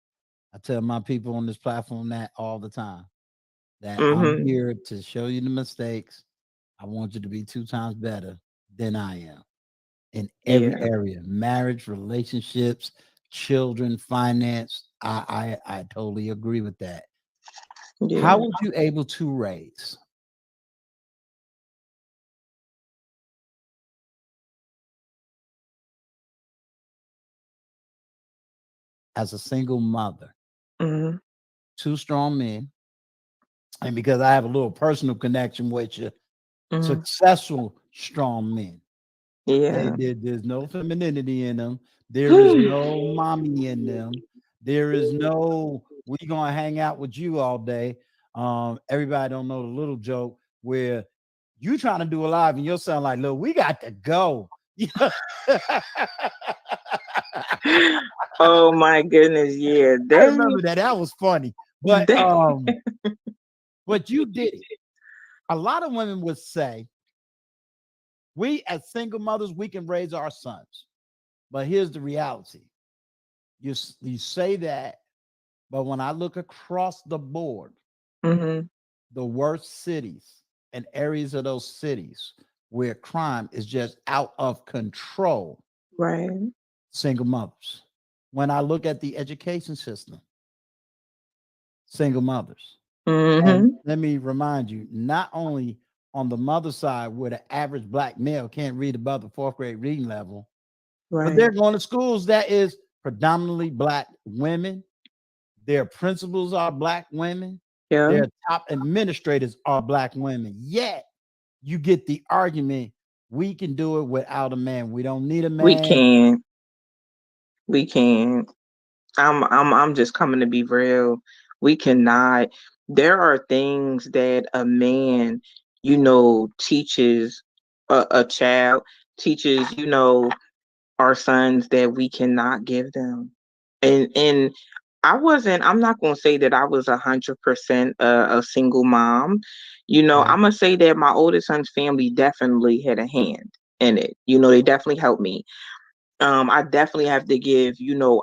I tell my people on this platform that all the time that I'm Hmm. here to show you the mistakes. I want you to be two times better than I am in every Yeah, area, marriage, relationships, children, finance. I totally agree with that. How yeah. was you able to raise as a single mother Hmm. two strong men? And because I have a little personal connection with you, Hmm. successful strong men. Yeah. There's no femininity in them. There is no mommy in them. There is no we gonna hang out with you all day. Everybody don't know the little joke where you trying to do a live and your son like, look, we got to go. I Oh my goodness, yeah. remember that. That was funny. But They but you did it. A lot of women would say, we as single mothers, we can raise our sons. But here's the reality. You say that, but when I look across the board, hmm. the worst cities and areas of those cities where crime is just out of control, Right. single mothers. When I look at the education system, single mothers. And Hmm. let me remind you, not only on the mother side, where the average black male can't read above the fourth grade reading level, but they're Right. going to schools that is predominantly black women. Their principals are black women. Yeah. Their top administrators are black women. Yet you get the argument we can do it without a man. We don't need a We man. can. We can. I'm just coming to be real. We cannot. There are things that a man, teaches a child, teaches, our sons that we cannot give them. And I'm not gonna say that I was 100% a single mom. Okay. I'm gonna say that my oldest son's family definitely had a hand in it. They definitely helped me. I definitely have to give,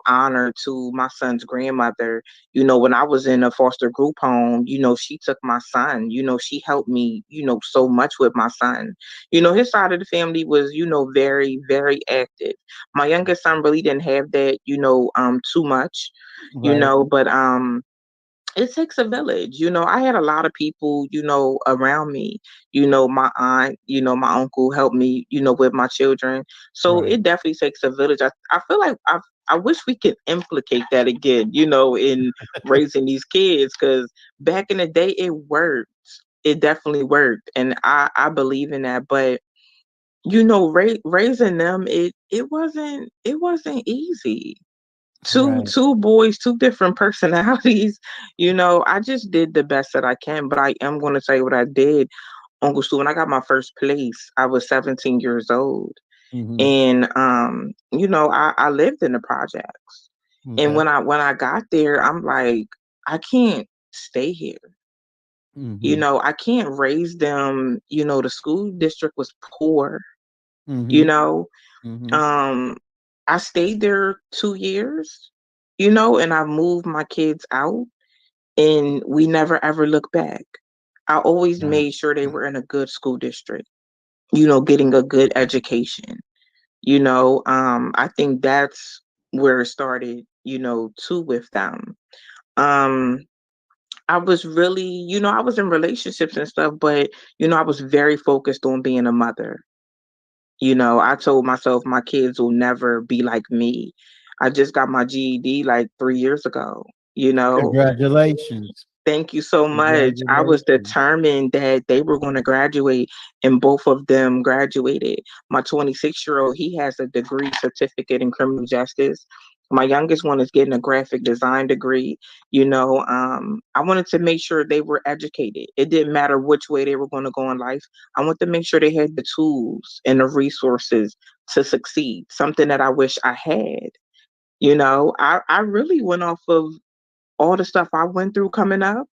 honor to my son's grandmother. When I was in a foster group home, she took my son, she helped me, so much with my son. His side of the family was, very, very active. My youngest son really didn't have that, too much, Right. but it takes a village. I had a lot of people, around me. My aunt, my uncle helped me, with my children. So Right. it definitely takes a village. I feel like I wish we could implicate that again, in raising these kids, because back in the day it worked. It definitely worked. And I believe in that. But raising them, it wasn't easy. two Right. two boys, two different personalities. I just did the best that I can, but I am going to tell you what I did, Uncle Stu. When I got my first place, I was 17 years old, Mm-hmm. and I lived in the projects. And Okay. when I got there, I'm like, I can't stay here. Mm-hmm. I can't raise them. The school district was poor. you Mm-hmm. know Mm-hmm. um I stayed there 2 years, and I moved my kids out, and we never ever looked back. I always Right. made sure they were in a good school district, getting a good education. I think that's where it started, too, with them. Um, I was really, I was in relationships and stuff, but, I was very focused on being a mother. I told myself my kids will never be like me. I just got my GED like 3 years ago, you know. Congratulations. Thank you so much. I was Congratulations. determined that they were going to graduate, and both of them graduated. My 26-year-old, he has a degree certificate in criminal justice. My youngest one is getting a graphic design degree. I wanted to make sure they were educated. It didn't matter which way they were going to go in life. I want to make sure they had the tools and the resources to succeed, something that I wish I had. I really went off of all the stuff I went through coming up.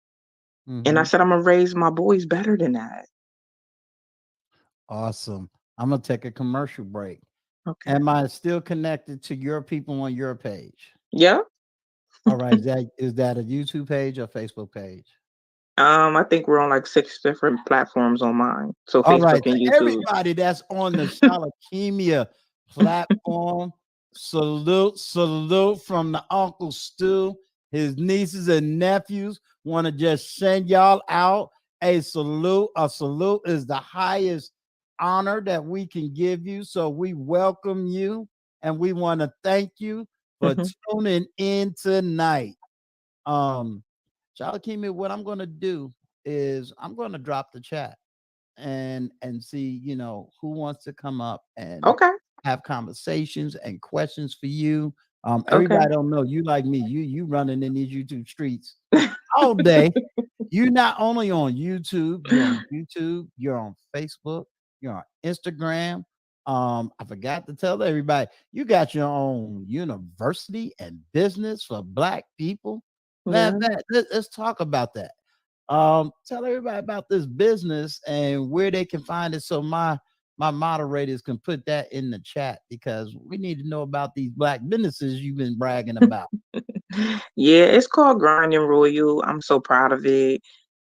And I Mm-hmm. said, I'm gonna raise my boys better than that. Awesome. I'm gonna take a commercial break. Okay. Am I still connected to your people on your page? Yeah. All right. Is that a YouTube page or Facebook page? I think we're on like 6 different platforms on mine. So All Facebook right. and To YouTube. everybody that's on the Shalokemia platform, salute, salute from the Uncle Stu. His nieces and nephews want to just send y'all out a salute. A salute is the highest honor that we can give you. So we welcome you and we want to thank you for Hmm. tuning in tonight. Um, Shalokemia, what I'm going to do is I'm going to drop the chat and see who wants to come up and Okay. have conversations and questions for you. Okay. Everybody don't know you like me. You running in these YouTube streets all day. You're not only on YouTube, you're on Facebook, you're on Instagram. I forgot to tell everybody, you got your own university and business for black people. Man, Yeah. let's talk about that. Tell everybody about this business and where they can find it so my moderators can put that in the chat because we need to know about these black businesses you've been bragging about. Yeah, it's called Grinding Royal. I'm so proud of it.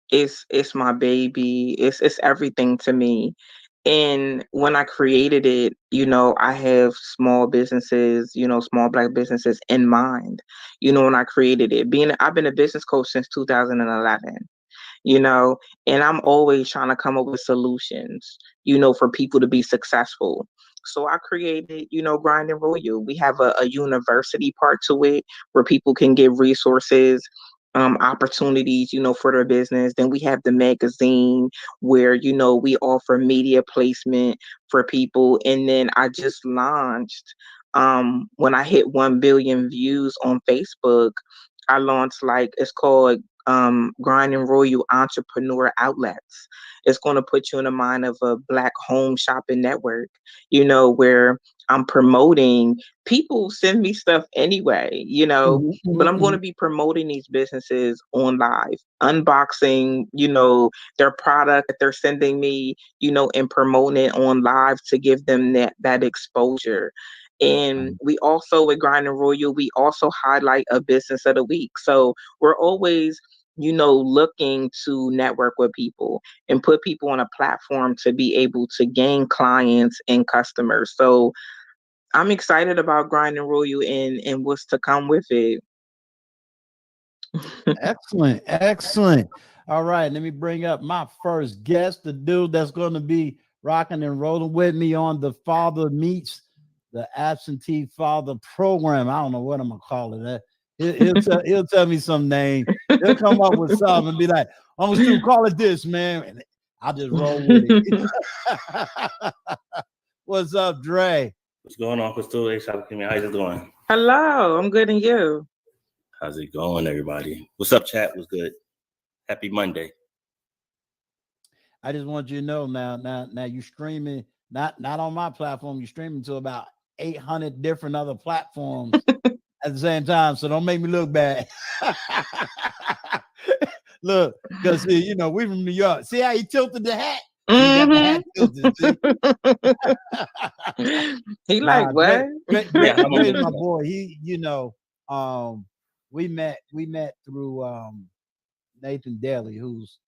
It's my baby. It's everything to me. And when I created it, I have small businesses, small black businesses in mind. When I created it, I've been a business coach since 2011. you know, and I'm always trying to come up with solutions, for people to be successful. So I created, Grind and Royal. We have a university part to it where people can get resources, opportunities, for their business. Then we have the magazine where, we offer media placement for people. And then I just launched, when I hit 1 billion views on Facebook, I launched like it's called Grinding Royal Entrepreneur Outlets. It's going to put you in the mind of a Black home shopping network, where I'm promoting. People send me stuff anyway, Mhm, but mhm, I'm going mhm. to be promoting these businesses on live, unboxing, their product that they're sending me, and promoting it on live to give them that exposure. And we also, with Grind and Royal, we also highlight a business of the week. So we're always, looking to network with people and put people on a platform to be able to gain clients and customers. So I'm excited about Grind and Royal and what's to come with it. Excellent, excellent. All right, let me bring up my first guest, the dude that's going to be rocking and rolling with me on the Father Meets the Absentee Father program. I don't know what I'm gonna call it. He'll tell me some name. He'll come up with something and be like, "I'm gonna still call it this, man." And I'll just roll with it. What's up, Dre? What's going on, Crystal? Shalokemia, how you doing? Hello, I'm good, and you? How's it going, everybody? What's up, chat? What's good? Happy Monday. I just want you to know now you're streaming not on my platform. You're streaming to about 800 different other platforms at the same time. So don't make me look bad. Look, because we from New York. See how he tilted the hat? He got the hat tilted. See? He like what? Great, my boy. He, we met through Nathan Daly, who's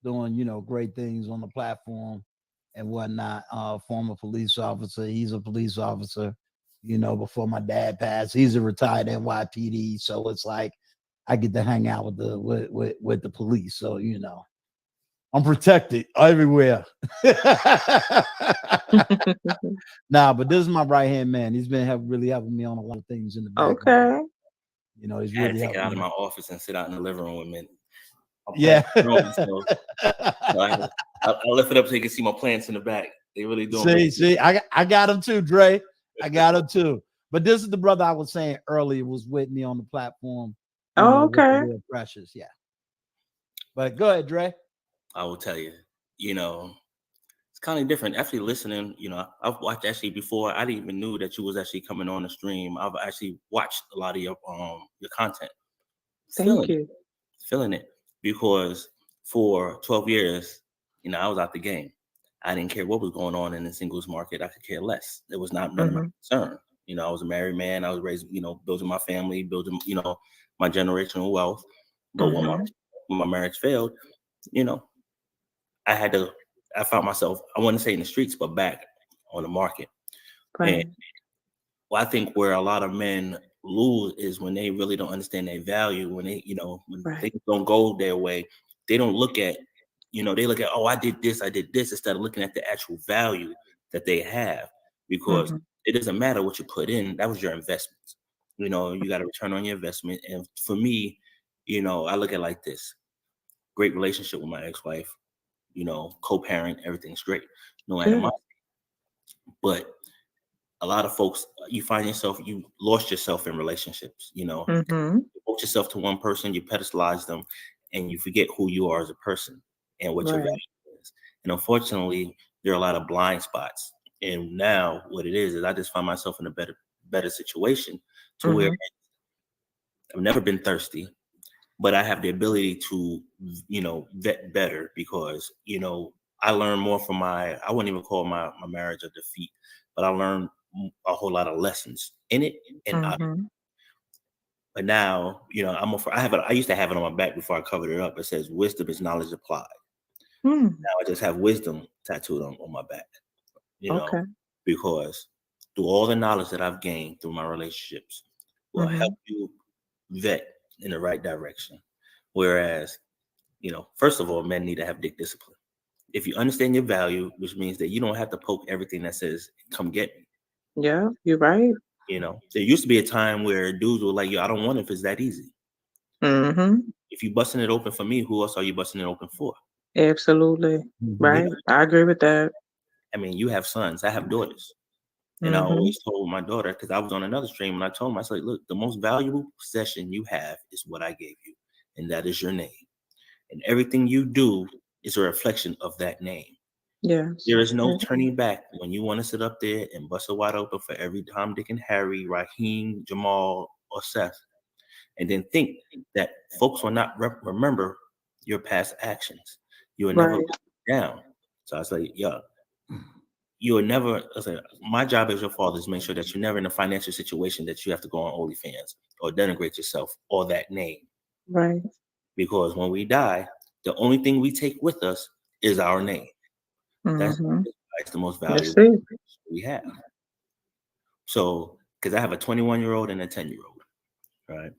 doing great things on the platform and whatnot. Former police officer. He's a police officer. Before my dad passed, he's a retired NYPD. So it's like I get to hang out with the police. So I'm protected everywhere. Nah, but this is my right hand man. He's been really helping me on a lot of things in the background. Okay. He's I had really to take it out me. of my office and sit out in the living room with me. Yeah. So I lift it up so you can see my plants in the back. They really doing. See, I got them too, Dre. I got them too. But this is the brother I was saying earlier was with me on the platform. Okay. Real Precious, yeah. But go ahead, Dre. I will tell you, it's kind of different. Actually, listening, I've watched actually before. I didn't even knew that you was actually coming on the stream. I've actually watched a lot of your content. Thank you. Feeling it because for 12 years, I was out the game. I didn't care what was going on in the singles market. I could care less. It was not none of my concern. I was a married man. I was raised, building my family, building, my generational wealth. But when my marriage failed, I found myself, I wouldn't say in the streets, but back on the market. Right. And I think where a lot of men lose is when they really don't understand their value, when they, when things don't go their way, they don't look at, they look at, oh, I did this, instead of looking at the actual value that they have, because it doesn't matter what you put in, that was your investment. You got to return on your investment. And for me, I look at it like this: great relationship with my ex-wife, co-parent, everything's great, no animosity. But a lot of folks, you find yourself, you lost yourself in relationships, you devote yourself to one person, you pedestalize them, and you forget who you are as a person and what your value is. And unfortunately, there are a lot of blind spots. And now what it is I just find myself in a better situation to where I've never been thirsty, but I have the ability to, vet better because, I learned more from I wouldn't even call my marriage a defeat, but I learned a whole lot of lessons in it and out of it. But now, I used to have it on my back before I covered it up. It says wisdom is knowledge applied. Now I just have wisdom tattooed on my back, because through all the knowledge that I've gained through my relationships will help you vet in the right direction. Whereas, first of all, men need to have dick discipline. If you understand your value, which means that you don't have to poke everything that says, come get me. Yeah, you're right. There used to be a time where dudes were like, yo, I don't want it if it's that easy. If you busting it open for me, who else are you busting it open for? Absolutely. Right. I agree with that. I mean, you have sons, I have daughters. And I always told my daughter, because I was on another stream, and I told him, I said, look, the most valuable possession you have is what I gave you, and that is your name. And everything you do is a reflection of that name. Yes. There is no turning back when you want to sit up there and bust it wide open for every Tom, Dick, and Harry, Raheem, Jamal, or Seth, and then think that folks will not remember your past actions. You will never down. So I was like, yeah, you're never, my job as your father is to make sure that you're never in a financial situation that you have to go on OnlyFans or denigrate yourself or that name. Right. Because when we die, the only thing we take with us is our name. That's the most valuable we have. So, because I have a 21-year-old and a 10-year-old, right?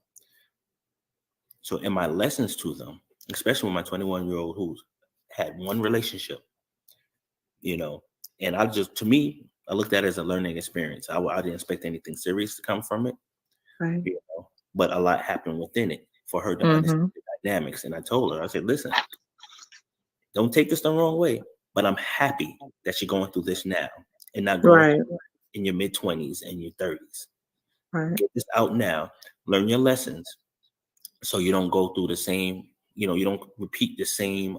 So in my lessons to them, especially with my 21-year-old who's had one relationship, you know, and to me, I looked at it as a learning experience. I didn't expect anything serious to come from it, right. You know, but a lot happened within it for her to understand the dynamics. And I told her, I said, listen, don't take this the wrong way, but I'm happy that you're going through this now and not going through in your mid-20s and your 30s. Right. Get this out now, learn your lessons so you don't go through the same, you don't repeat the same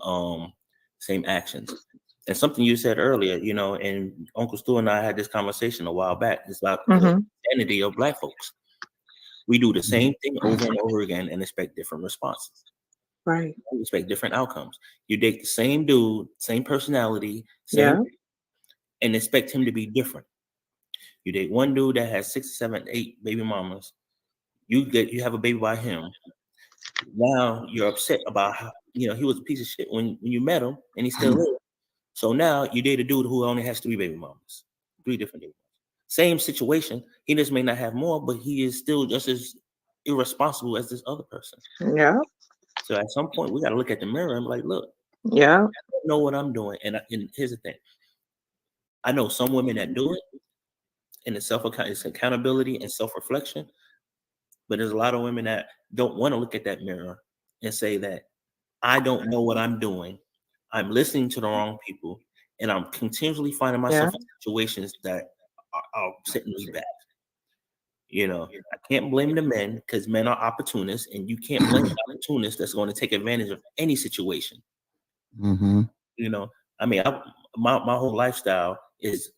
actions. And something you said earlier, and Uncle Stu and I had this conversation a while back. It's about the identity of Black folks. We do the same thing over and over again and expect different responses. Right. We expect different outcomes. You date the same dude, same personality, and expect him to be different. You date one dude that has 6, 7, 8 baby mamas. You have a baby by him. Now you're upset about how he was a piece of shit when you met him, and he still is. So now you date a dude who only has 3 baby mamas, 3 different baby mamas. Same situation. He just may not have more, but he is still just as irresponsible as this other person. Yeah. So at some point, we got to look at the mirror and be like, look, yeah, I don't know what I'm doing. And here's the thing. I know some women that do it, and it's accountability and self-reflection. But there's a lot of women that don't want to look at that mirror and say that I don't know what I'm doing. I'm listening to the wrong people, and I'm continually finding myself in situations that are setting me back. I can't blame the men because men are opportunists, and you can't blame an opportunist that's going to take advantage of any situation. Mm-hmm. I mean, my whole lifestyle is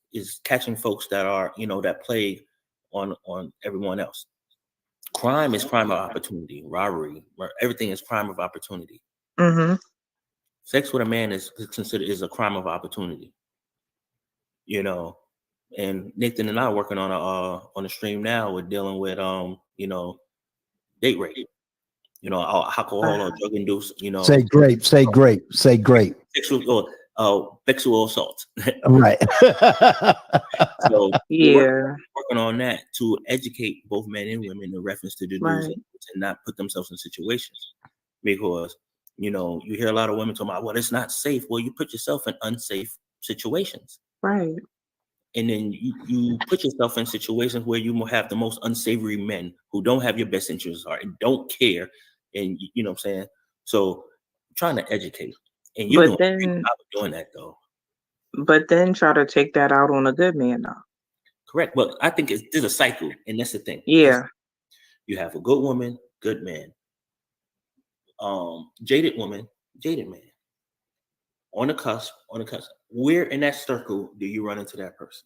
catching folks that are, that play on everyone else. Crime is crime of opportunity. Robbery, everything is crime of opportunity. Mm-hmm. Sex with a man is considered a crime of opportunity. And Nathan and I are working on a stream now. We're dealing with date rape. Alcohol or drug induced. Say grape. Say grape. Say grape. Sexual assault. Right. So we're working on that to educate both men and women in reference to the do's and not put themselves in situations. Because you hear a lot of women talking about, well, it's not safe. Well, you put yourself in unsafe situations. Right. And then you put yourself in situations where you will have the most unsavory men who don't have your best interests at heart and don't care. And you know what I'm saying? So I'm trying to educate. And you're doing that though. But then try to take that out on a good man now. Correct. But I think there's a cycle, and that's the thing. Yeah. You have a good woman, good man. Jaded woman, jaded man. On the cusp. Where in that circle do you run into that person?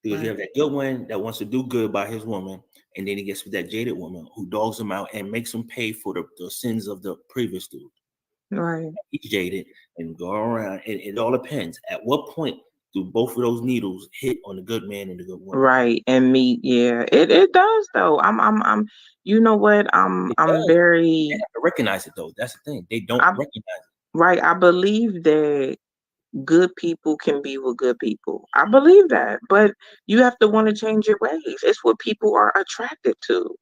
Because you have that good one that wants to do good by his woman, and then he gets with that jaded woman who dogs him out and makes him pay for the sins of the previous dude. Right. He's jaded and go around. It all depends. At what point do both of those needles hit on the good man and the good woman? Right. And meet. Yeah. It does though. I'm you know what? I'm very. They have to recognize it though. That's the thing. They don't recognize it. Right. I believe that good people can be with good people. I believe that. But you have to want to change your ways. It's what people are attracted to.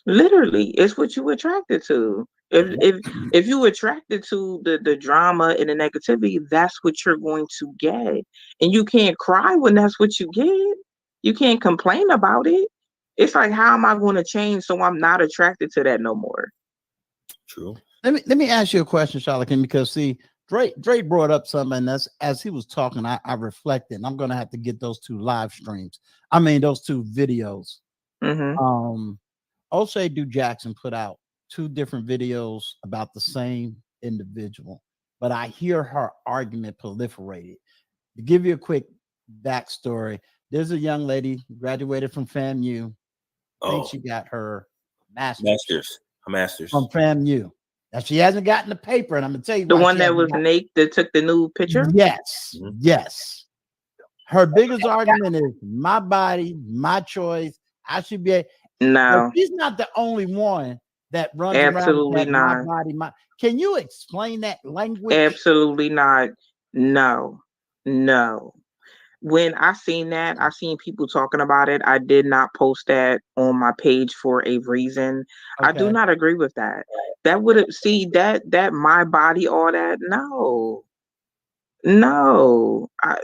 Literally, it's what you attracted to. If you attracted to the drama and the negativity, that's what you're going to get. And you can't cry when that's what you get. You can't complain about it. It's like, how am I going to change so I'm not attracted to that no more? True. Let me ask you a question, Shalokemia, because see, Drake brought up something, and that's, as he was talking, I reflected. And I'm gonna have to get those 2 live streams. I mean, those 2 videos. Mm-hmm. O'Shea Du Jackson put out 2 different videos about the same individual, but I hear her argument proliferated. To give you a quick backstory, there's a young lady graduated from FAMU. I think she got her master's from FAMU. Now she hasn't gotten the paper, and I'm gonna tell you the one that was naked that took the nude picture. Yes, yes. Her biggest argument is my body, my choice. I should be. But No, she's not the only one that runs around with absolutely that my not. body, my. Can you explain that language? Absolutely not. No, no. When I seen that, I seen people talking about it. I did not post that on my page for a reason. I do Okay, not agree with that. That would see that my body, all that. No, no. I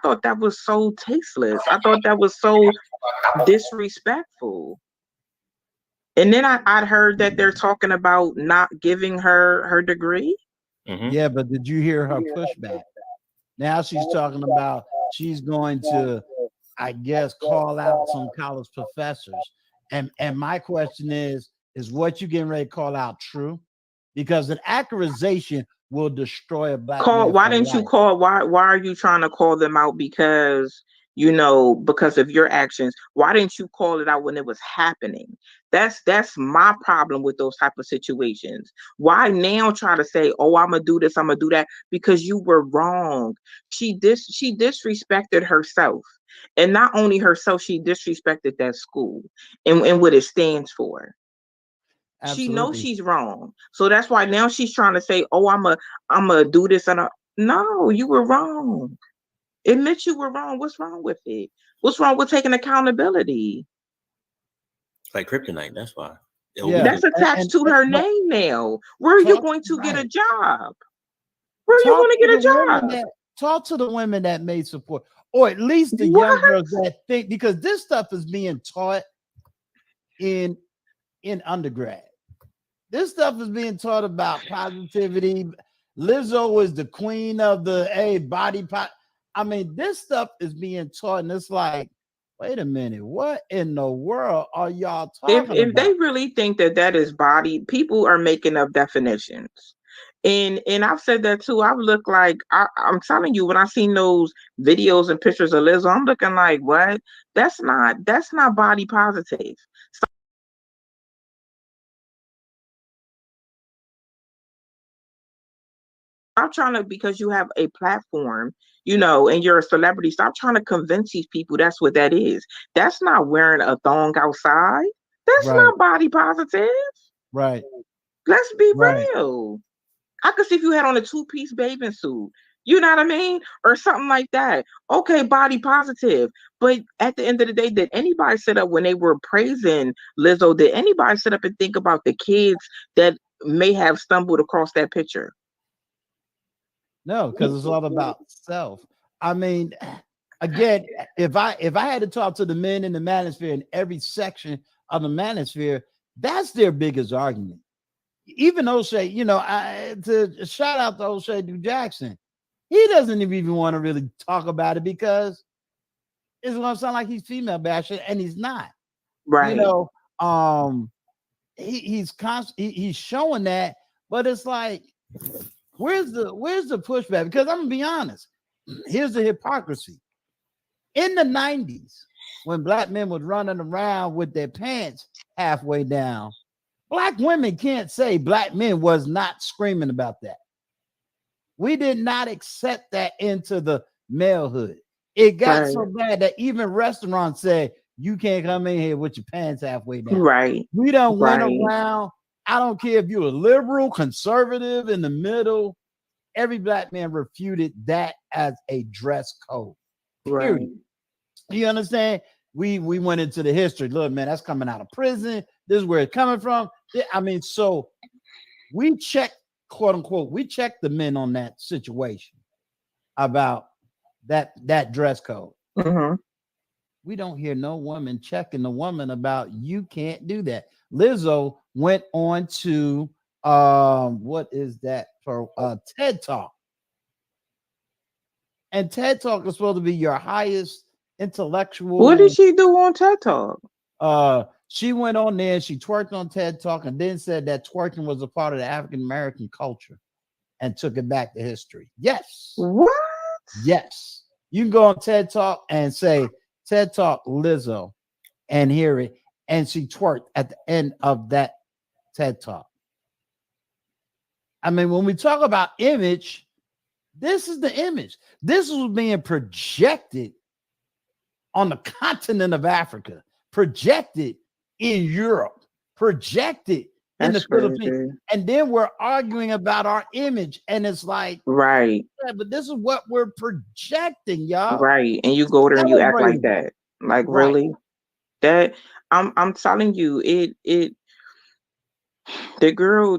thought that was so tasteless. I thought that was so disrespectful. And then I'd heard that they're talking about not giving her degree. Mhm. yeah, but did you hear her pushback? Now she's talking about she's going to, I guess, call out some college professors. And my question is what you getting ready to call out true? Because an accusation will destroy a black Call man Why for didn't you life. call why are you trying to call them out? Because because of your actions. Why didn't you call it out when it was happening? That's my problem with those type of situations. Why now try to say, oh, I'm gonna do this, I'm gonna do that? Because you were wrong. She disrespected herself, and not only herself, she disrespected that school and what it stands for. She knows Absolutely. she's wrong. So that's why now she's trying to say, "Oh, I'm a do this." No, you were wrong. Admit you were wrong. What's wrong with it? What's wrong with taking accountability? It's like kryptonite. That's why. Yeah. That's attached to And her but name now. Where are you talk going to get a right. job? Where are you Talk going to to get the a women job? that talk to the women that may support, or at least the young What? girls that think, because this stuff is being taught in undergrad. This stuff is being taught about positivity. Lizzo is the queen of the body pot. I mean, this stuff is being taught, and it's like, wait a minute, what in the world are y'all talking If they about? really think that is body, people are making up definitions. And I've said that too. I've looked like I'm telling you, when I seen those videos and pictures of Lizzo, I'm looking like, what? That's not body positive. Stop trying to, because you have a platform, and you're a celebrity. Stop trying to convince these people that's what that is. That's not wearing a thong outside. That's Right, not body positive. right, Let's be right. real. I could see if you had on a two-piece bathing suit, you know what I mean? Or something like that. Okay, body positive. But at the end of the day, did anybody sit up when they were praising Lizzo? Did anybody sit up and think about the kids that may have stumbled across that picture? No, because it's all about self. I mean, again, if I had to talk to the men in the manosphere in every section of the manosphere, that's their biggest argument. Even O'Shea, to shout out to O'Shea Jackson, he doesn't even want to really talk about it because it's going to sound like he's female bashing, and he's not. You Right. know, he's showing that, but it's like, where's the pushback? Because I'm gonna be honest, here's the hypocrisy. In the 90s, when black men was running around with their pants halfway down, black women can't say black men was not screaming about that. We did not accept that into the malehood. It got Right. so bad that even restaurants said, you can't come in here with your pants halfway down. Right. We don't went Right. around. I don't care if you're a liberal, conservative, in the middle. Every black man refuted that as a dress code. Right. Period. You understand? We went into the history. Look, man, that's coming out of prison. This is where it's coming from. I mean, so we checked, quote unquote, we checked the men on that situation about that dress code. Mm-hmm. We don't hear no woman checking the woman about you can't do that. Lizzo went on to what is that for TED Talk. And TED Talk is supposed to be your highest What did intellectual. she do on TED Talk? She went on there and she twerked on TED Talk and then said that twerking was a part of the African American culture and took it back to history. Yes. What? Yes. You can go on TED Talk and say TED Talk Lizzo and hear it. And she twerked at the end of that TED Talk. I mean, when we talk about image, This is the image. This was being projected on the continent of Africa, projected in Europe, projected in the That's Philippines. crazy. And then we're arguing about our image. And it's like, Right. yeah, but this is what we're projecting, y'all. Right. And you go there and you act like Celebrating. that. Like Right. really? That I'm telling you, the girl,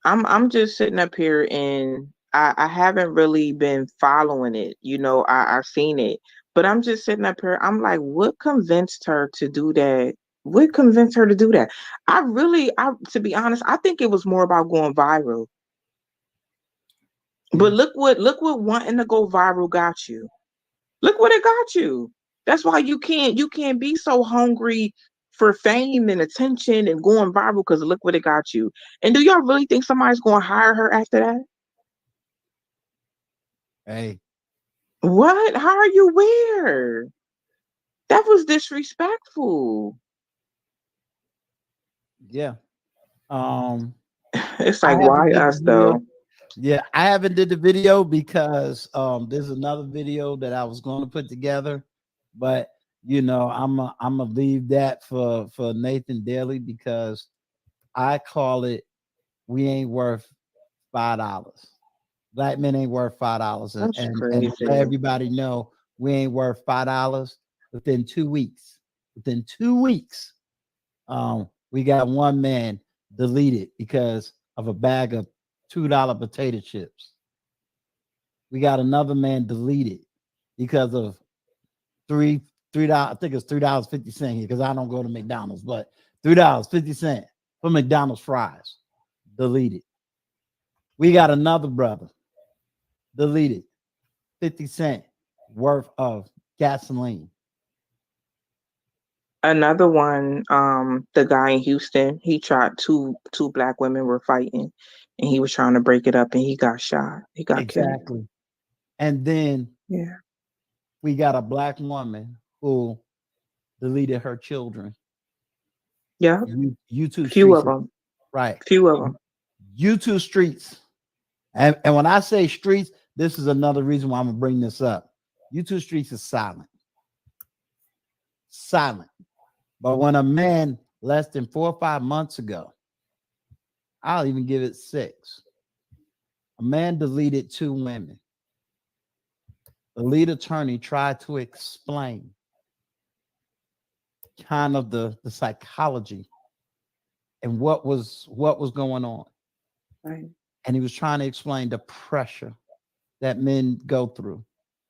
I'm just sitting up here and I haven't really been following it. You know, I've seen it, but I'm just sitting up here. I'm like, what convinced her to do that? What convinced her to do that? To be honest, I think it was more about going viral. Yeah. But look what wanting to go viral got you. Look what it got you. That's why you can't be so hungry for fame and attention and going viral because look what it got you. And do y'all really think somebody's going to hire her after that? Hey, What? How are you where? That was disrespectful. yeah. It's I like, haven't why did us the video. though? Yeah, I haven't did the video because there's another video that I was going to put together, but you know, I'm gonna leave that for Nathan Daly because I call it we ain't worth $5. Black men ain't worth $5, That's and to let crazy. everybody know we ain't worth $5 within 2 weeks. Within 2 weeks, we got one man deleted because of a bag of $2 potato chips. We got another man deleted because of $3. I think it's $3.50 here because I don't go to McDonald's, but $3.50 for McDonald's fries. Deleted. We got another brother deleted 50 cents worth of gasoline. Another one, the guy in Houston, he tried two black women were fighting and he was trying to break it up and he got shot. He got killed. Exactly. And then Yeah. we got a black woman who deleted her children. Yeah. YouTube Few of streets, them. right? Few of them. YouTube streets. And when I say streets, this is another reason why I'm gonna bring this up. YouTube streets is silent. Silent. But when a man less than 4 or 5 months ago, I'll even give it 6, a man deleted 2 women. The lead attorney tried to explain kind of the psychology and what was going on. Right. And he was trying to explain the pressure that men go through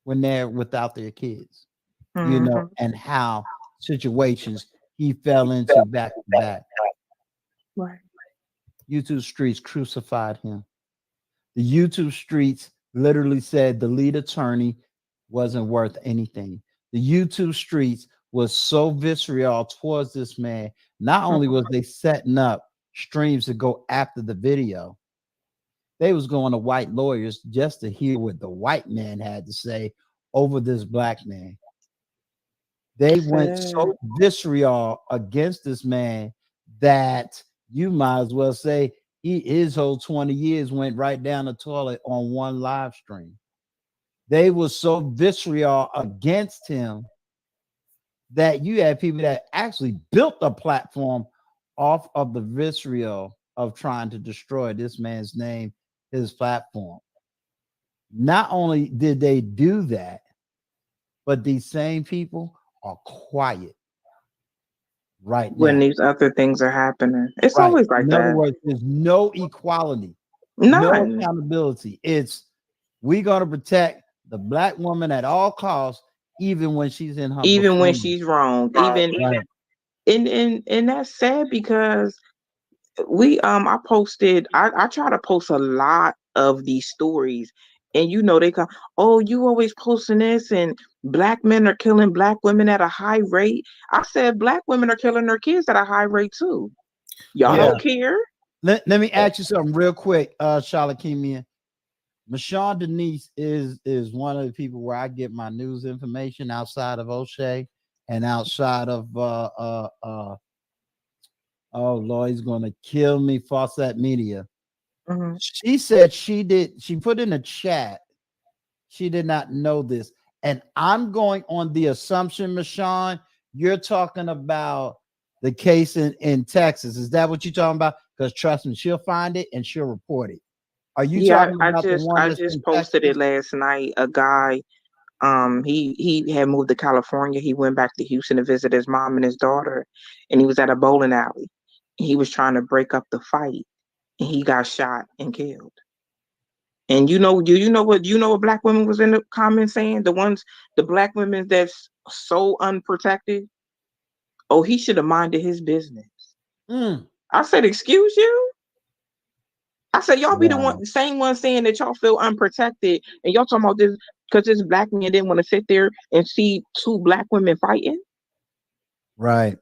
when they're without their kids, you know, Mhm. and how situations he fell into back to back. Right. YouTube streets crucified him. The YouTube streets literally said the lead attorney wasn't worth anything. The YouTube streets was so visceral towards this man. Not only was they setting up streams to go after the video, they was going to white lawyers just to hear what the white man had to say over this black man. They went Sad. so visceral against this man that you might as well say his whole 20 years went right down the toilet on one live stream. They were so visceral against him that you had people that actually built a platform off of the visceral of trying to destroy this man's name, his platform. Not only did they do that, but these same people are quiet right When now. these other things are happening. It's Right. always like In other that. words, there's no equality, no None. accountability. It's we're going to protect the black woman at all costs, even when she's in her Even when buffoonery. she's wrong. Even Right. and that's sad because I try to post a lot of these stories and they come, oh, you always posting this and black men are killing black women at a high rate. I said black women are killing their kids at a high rate too. Y'all Yeah. don't care. Let me ask you something real quick, Shalokemia. Michonne Denise is one of the people where I get my news information outside of O'Shea and outside of oh Lord, he's gonna kill me, Fawcett Media. Mhm. She said she put in a chat She did not know this. And I'm going on the assumption, Michonne, you're talking about the case in Texas. Is that what you're talking about? Because trust me, she'll find it and she'll report it. Are you Yeah, talking about the one I that's just in posted it Texas? last night. A guy, he had moved to California. He went back to Houston to visit his mom and his daughter, and he was at a bowling alley. He was trying to break up the fight, and he got shot and killed. And you know what black women was in the comments saying? The black women that's so unprotected. Oh, he should have minded his business. Mm. I said, excuse you? I said, y'all be Wow. the same one saying that y'all feel unprotected, and y'all talking about this because this black man didn't want to sit there and see two black women fighting. Right.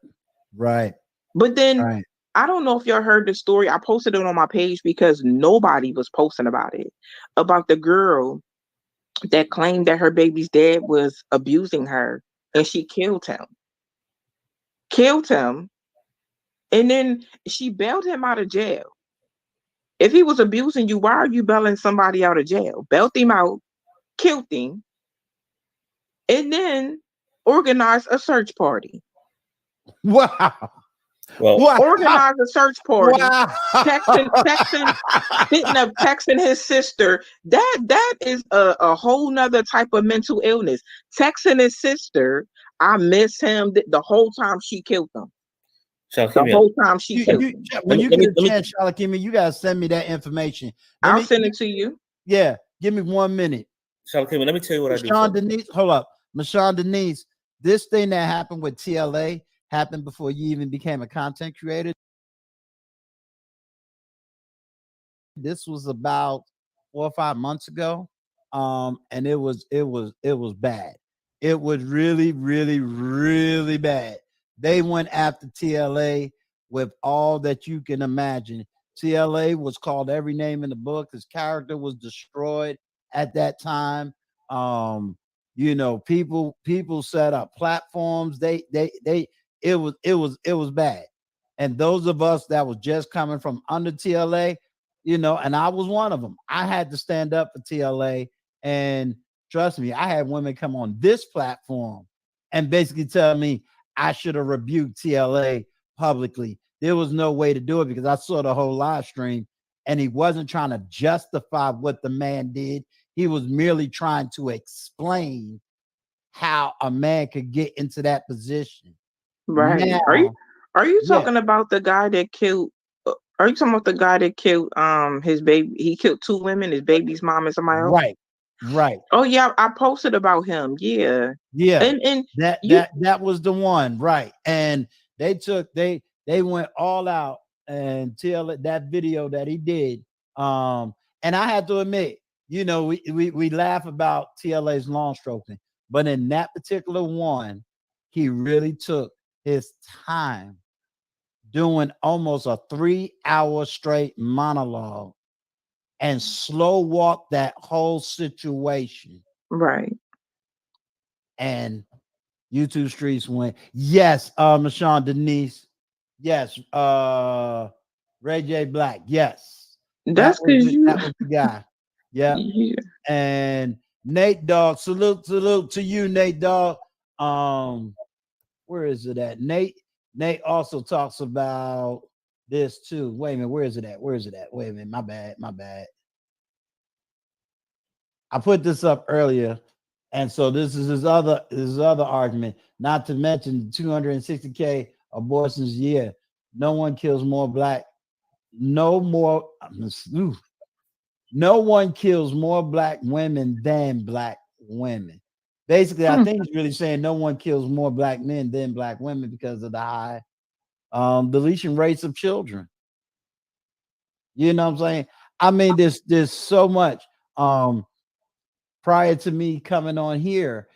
Right. But then Right. I don't know if y'all heard the story. I posted it on my page because nobody was posting about it. About the girl that claimed that her baby's dad was abusing her, and she killed him. Killed him, and then she bailed him out of jail. If he was abusing you, why are you bailing somebody out of jail? Bailed him out, killed him, and then organized a search party. Wow. Well, Wow. Organized a search party. Wow. Sitting up texting his sister. That is a whole nother type of mental illness. Texting his sister, I miss him the whole time she killed him. The Shalokemia, whole time she killed him. When you let get me a chance, Shalokemia, you gotta send me that information. I'll send it to you. Yeah, give me 1 minute. Shalokemia, let me tell you what I do. Michonne Denise, hold up. Michonne Denise, this thing that happened with TLA happened before you even became a content creator. This was about 4 or 5 months ago. And it was bad. It was really, really, really bad. They went after TLA with all that you can imagine. TLA was called every name in the book. His character was destroyed at that time. People set up platforms. It was bad. And those of us that was just coming from under TLA, and I was one of them. I had to stand up for TLA, and trust me, I had women come on this platform and basically tell me I should have rebuked TLA publicly. There was no way to do it because I saw the whole live stream, and he wasn't trying to justify what the man did. He was merely trying to explain how a man could get into that position. Right. Now, Are you yeah, talking about the guy that killed are you talking about the guy that killed his baby? He killed two women, his baby's mom and somebody else? right, right. Oh yeah, I posted about him. Yeah. Yeah, And that you that that was the one, right? And they went all out and tell it that video that he did. And I had to admit, we laugh about TLA's long stroking, but in that particular one, he really took his time doing almost a 3-hour straight monologue and slow walk that whole situation. right. And YouTube streets went, yes, Michonne Denise, yes, Ray J Black, yes. That's because That was the guy. Yeah. yeah. And Nate Dogg, salute to you, Nate Dogg. Where is it at? Nate also talks about this too. Wait a minute, where is it at? Wait a minute, my bad. I put this up earlier, and so this is his other argument. Not to mention 260K abortions a year. No one kills more black. No one kills more black women than black women. Basically, I think he's really saying no one kills more black men than black women because of the high deletion rates of children. You know what I'm saying? I mean, there's so much. Prior to me coming on here,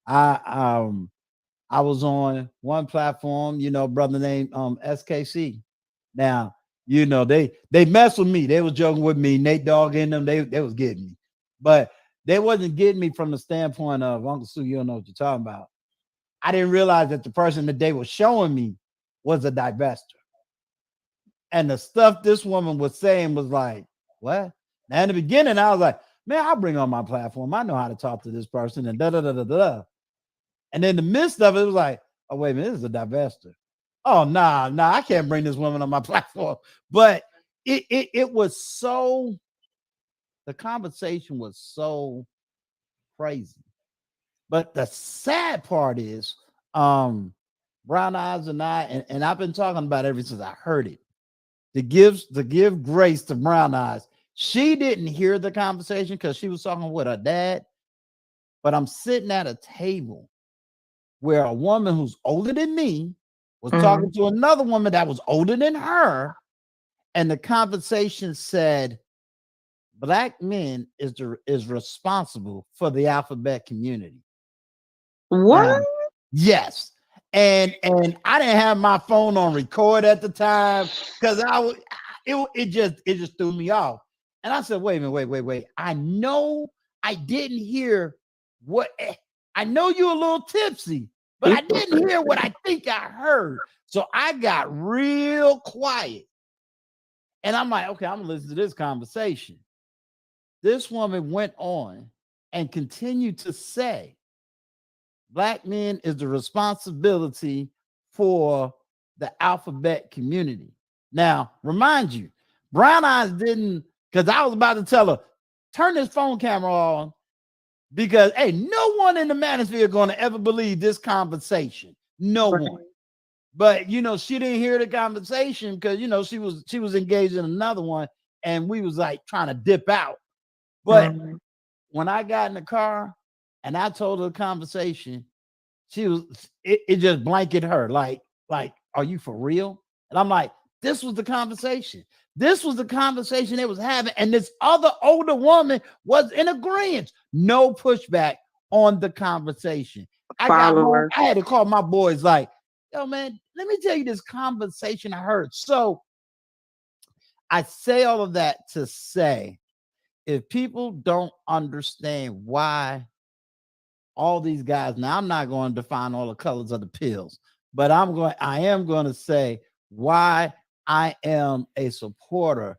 I was on one platform, brother named SKC. Now, they mess with me. They was joking with me. Nate Dogg in them, they was getting me. But they wasn't getting me from the standpoint of Uncle Sue, you don't know what you're talking about. I didn't realize that the person that they were showing me was a divester. And the stuff this woman was saying was like, what? Now in the beginning, I was like, man, I'll bring on my platform. I know how to talk to this person and da da da da da. And in the midst of it, it was like, oh, wait a minute, this is a divester. Oh, nah, I can't bring this woman on my platform. But it was so, the conversation was so crazy. But the sad part is, Brown Eyes and and I've been talking about it ever since I heard it. To give grace to Brown Eyes. She didn't hear the conversation because she was talking with her dad. But I'm sitting at a table where a woman who's older than me was talking to another woman that was older than her, and the conversation said, "Black men is responsible for the alphabet community." What? Yes. And I didn't have my phone on record at the time because it just threw me off. And I said, wait a minute, wait. I know I didn't hear what I know you're a little tipsy, but I didn't hear what I think I heard. So I got real quiet. And I'm like, okay, I'm gonna listen to this conversation. This woman went on and continued to say, Black men is the responsibility for the alphabet community. Now, remind you, Brown Eyes didn't, because I was about to tell her, turn this phone camera on, because hey, no one in the manosphere is going to ever believe this conversation. No one. But she didn't hear the conversation because she was engaged in another one, and we was like trying to dip out. But when I got in the car and I told her the conversation, it just blanketed her like, are you for real? And I'm like, this was the conversation. This was the conversation they was having. And this other older woman was in agreement. No pushback on the conversation. I got home. I had to call my boys like, yo, man, let me tell you this conversation I heard. So I say all of that to say, if people don't understand why all these guys, now I'm not going to define all the colors of the pills, but I am going to say why I am a supporter,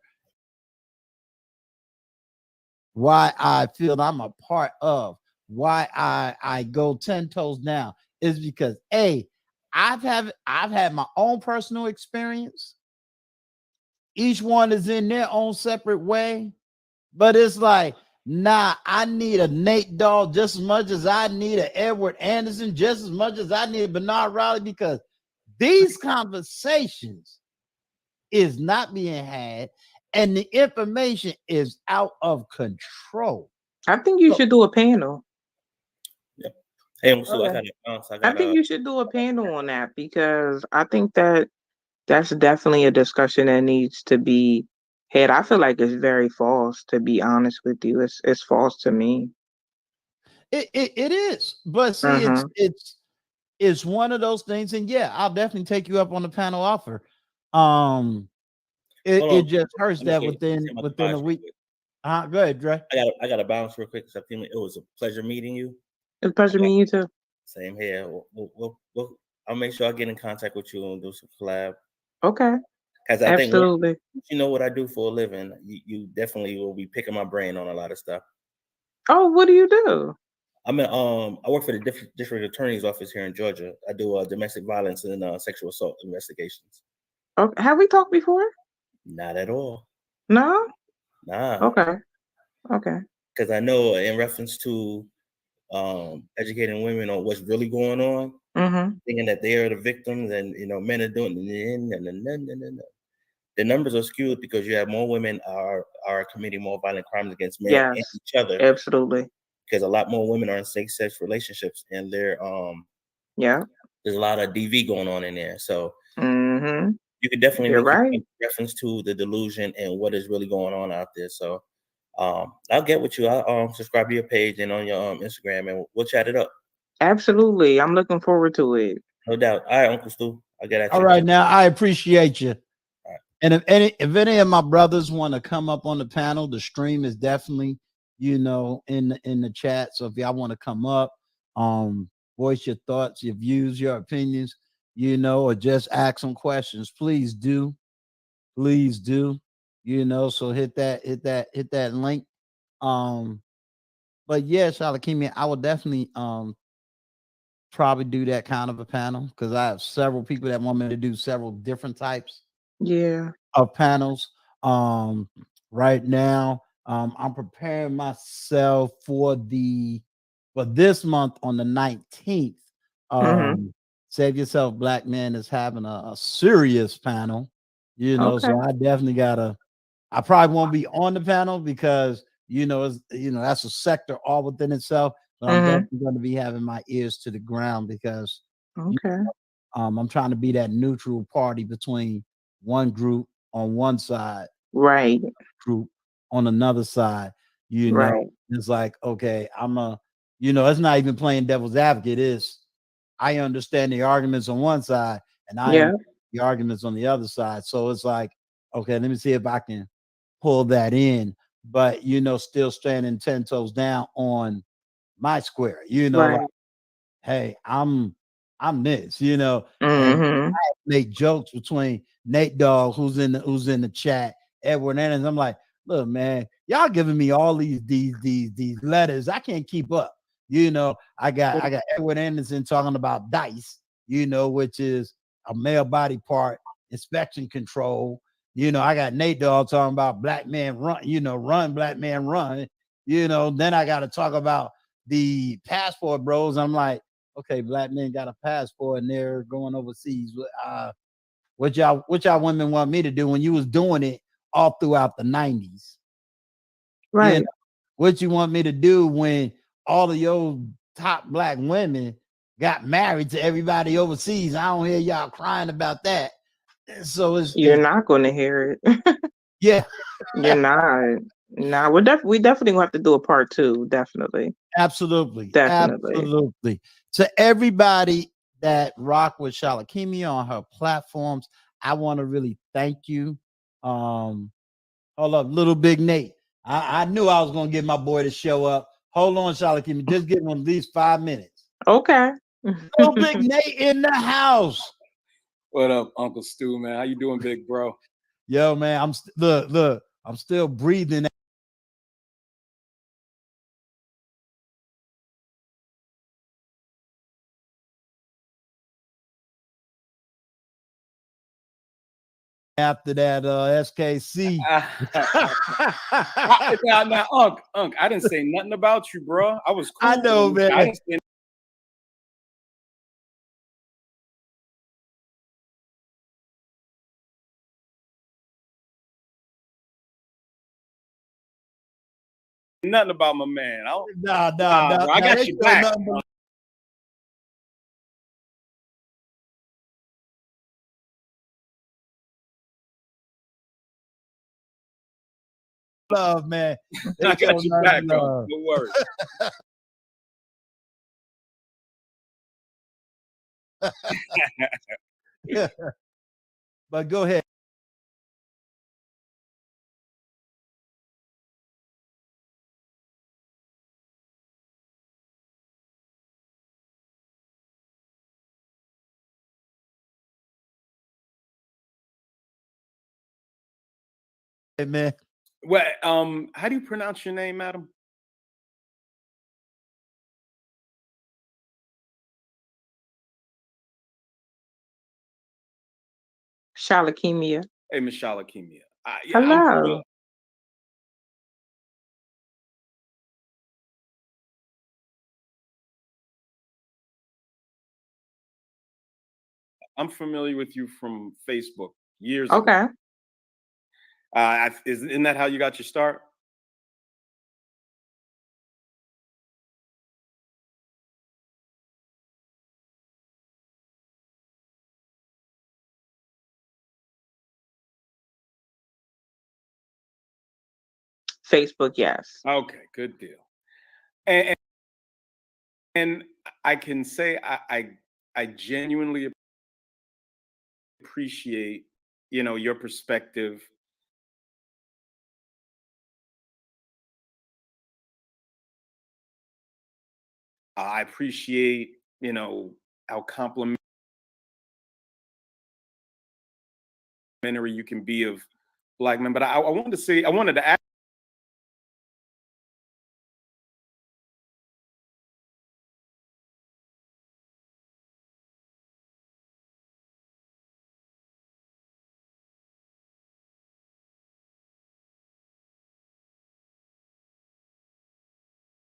why I feel I'm a part of, why I go 10 toes down is because I've had my own personal experience. Each one is in their own separate way, but it's like, nah, I need a Nate Dogg just as much as I need a Edward Anderson, just as much as I need a Bernard Raleigh, because these conversations is not being had and the information is out of control. I think you should do a panel. Yeah. Hey, so okay. I think you should do a panel on that, because I think that's definitely a discussion that needs to be had. I feel like it's very false, to be honest with you. It's false to me. It is, but see, it's one of those things, and yeah, I'll definitely take you up on the panel offer. It just hurts that within a week. Go ahead, Dre. I got to bounce real quick because I feel it was a pleasure meeting you. It's a pleasure meeting you too. Same here. I'll make sure I get in contact with you and do some collab. Okay. Because I think you know what I do for a living. You definitely will be picking my brain on a lot of stuff. Oh, what do you do? I work for the district attorney's office here in Georgia. I do domestic violence and sexual assault investigations. Okay. Have we talked before? Not at all. No? Nah. Okay. Because I know in reference to educating women on what's really going on, thinking that they are the victims and men are doing the numbers are skewed because you have more women are committing more violent crimes against men and each other. Absolutely. Because a lot more women are in same-sex relationships, and they're there's a lot of DV going on in there. So you could definitely make reference to the delusion and what is really going on out there. So I'll get with you. I'll subscribe to your page and on your Instagram, and we'll chat it up. Absolutely. I'm looking forward to it. No doubt. All right, Uncle Stu. I'll get at you. All right, now I appreciate you. Right. And if any of my brothers want to come up on the panel, the stream is definitely, in the chat. So if y'all want to come up, voice your thoughts, your views, your opinions, or just ask some questions, please do. So hit that link But yeah, Shalokemia, I would definitely probably do that kind of a panel because I have several people that want me to do several different types Yeah. of panels. Right now, I'm preparing myself for this month on the 19th. Mm-hmm. Save Yourself Black Man is having a serious panel, Okay. so I probably won't be on the panel because that's a sector all within itself. But I'm Mm-hmm. definitely going to be having my ears to the ground because Okay. I'm trying to be that neutral party between one group on one side, Right. group on another side. Right. It's like, okay, it's not even playing devil's advocate. It's I understand the arguments on one side and I Yeah. understand the arguments on the other side. So it's like, okay, let me see if I can pull that in, but still standing 10 toes down on my square, like, Right. hey, I'm this, and Mm-hmm. make jokes between Nate Dogg, who's in the chat, Edward Anderson. I'm like, look, man, y'all giving me all these letters. I can't keep up. I got Edward Anderson talking about dice, which is a male body part inspection control. I got Nate Dogg talking about black man run, run, black man run. Then I got to talk about the passport bros. I'm like, okay, black men got a passport and they're going overseas. What y'all women want me to do when you was doing it all throughout the 90s? You know, Right. what you want me to do when all of your top black women got married to everybody overseas? I don't hear y'all crying about that. So You're not going to hear it. yeah, You're not. Nah, we definitely gonna have to do a part two. Definitely. absolutely, Definitely. absolutely. To everybody that rock with Shalokemia on her platforms, I want to really thank you. Hold up, little big Nate. I knew I was gonna get my boy to show up. Hold on, Shalokemia. Just give him at least 5 minutes. Okay. Little big Nate in the house. What up, Uncle Stu, man? How you doing, big bro? Yo, man, look. I'm still breathing. After that SKC. Now, Unc, I didn't say nothing about you, bro. I was cool. I know, man. I didn't say nothing about my man. Nah, bro, I got you back. Love, man. I got you back, Unc. Love. No worries. But go ahead. Hey, man. Well, how do you pronounce your name, madam? Shalokemia. Hey, Miss Shalokemia. Yeah, Hello. I'm familiar with you from Facebook years ago. Okay. Isn't that how you got your start? Facebook, yes. Okay, good deal. And I can say I genuinely appreciate your perspective. I appreciate how complimentary you can be of black men. But I wanted to ask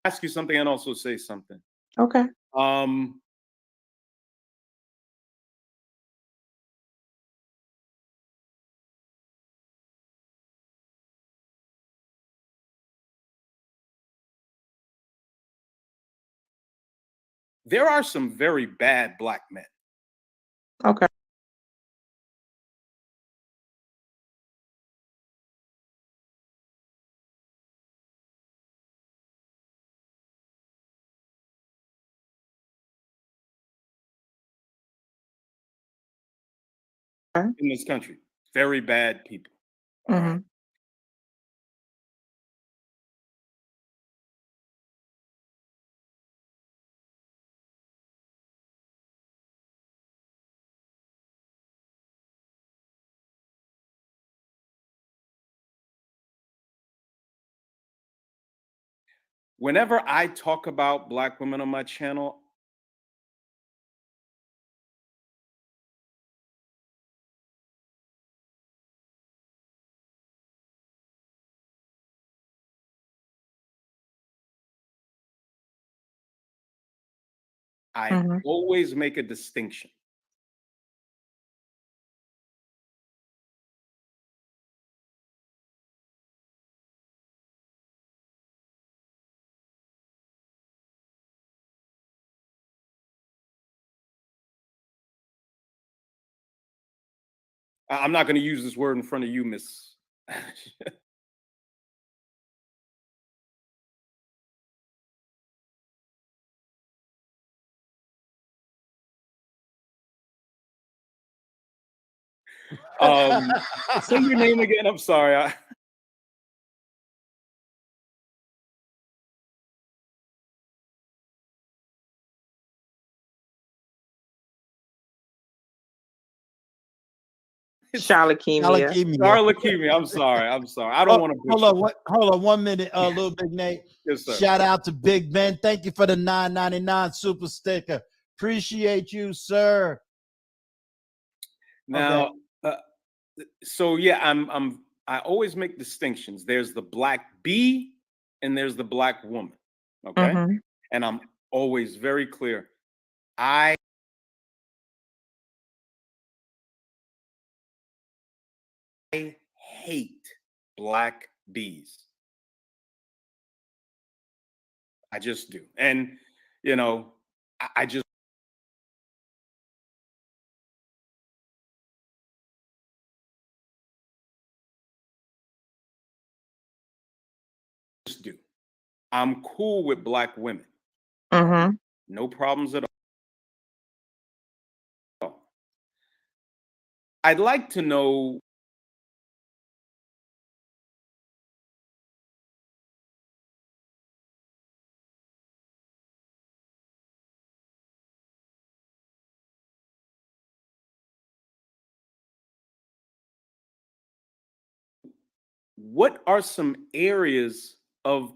ask you something and also say something. Okay. There are some very bad Black men. Okay. In this country, very bad people. Mm-hmm. Whenever I talk about Black women on my channel, I always make a distinction. I'm not going to use this word in front of you, Miss. Say your name again. I'm sorry. Shalokemia. Shalokemia. I'm sorry. I don't want to. Hold on 1 minute, little Big Nate. Yes, sir. Shout out to Big Ben. Thank you for the $9.99 super sticker. Appreciate you, sir. Now, so yeah, I always make distinctions. There's the Black bee and there's the Black woman. Okay. And I'm always very clear. I hate Black bees. I just do. And, you know, I just do. I'm cool with Black women. No problems at all. I'd like to know what are some areas of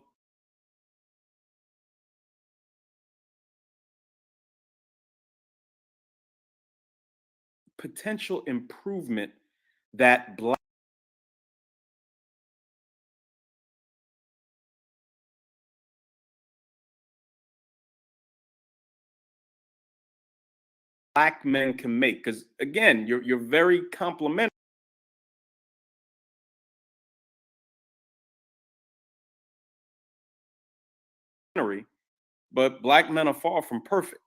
potential improvement that Black men can make? Because again, you're very complimentary, but Black men are far from perfect.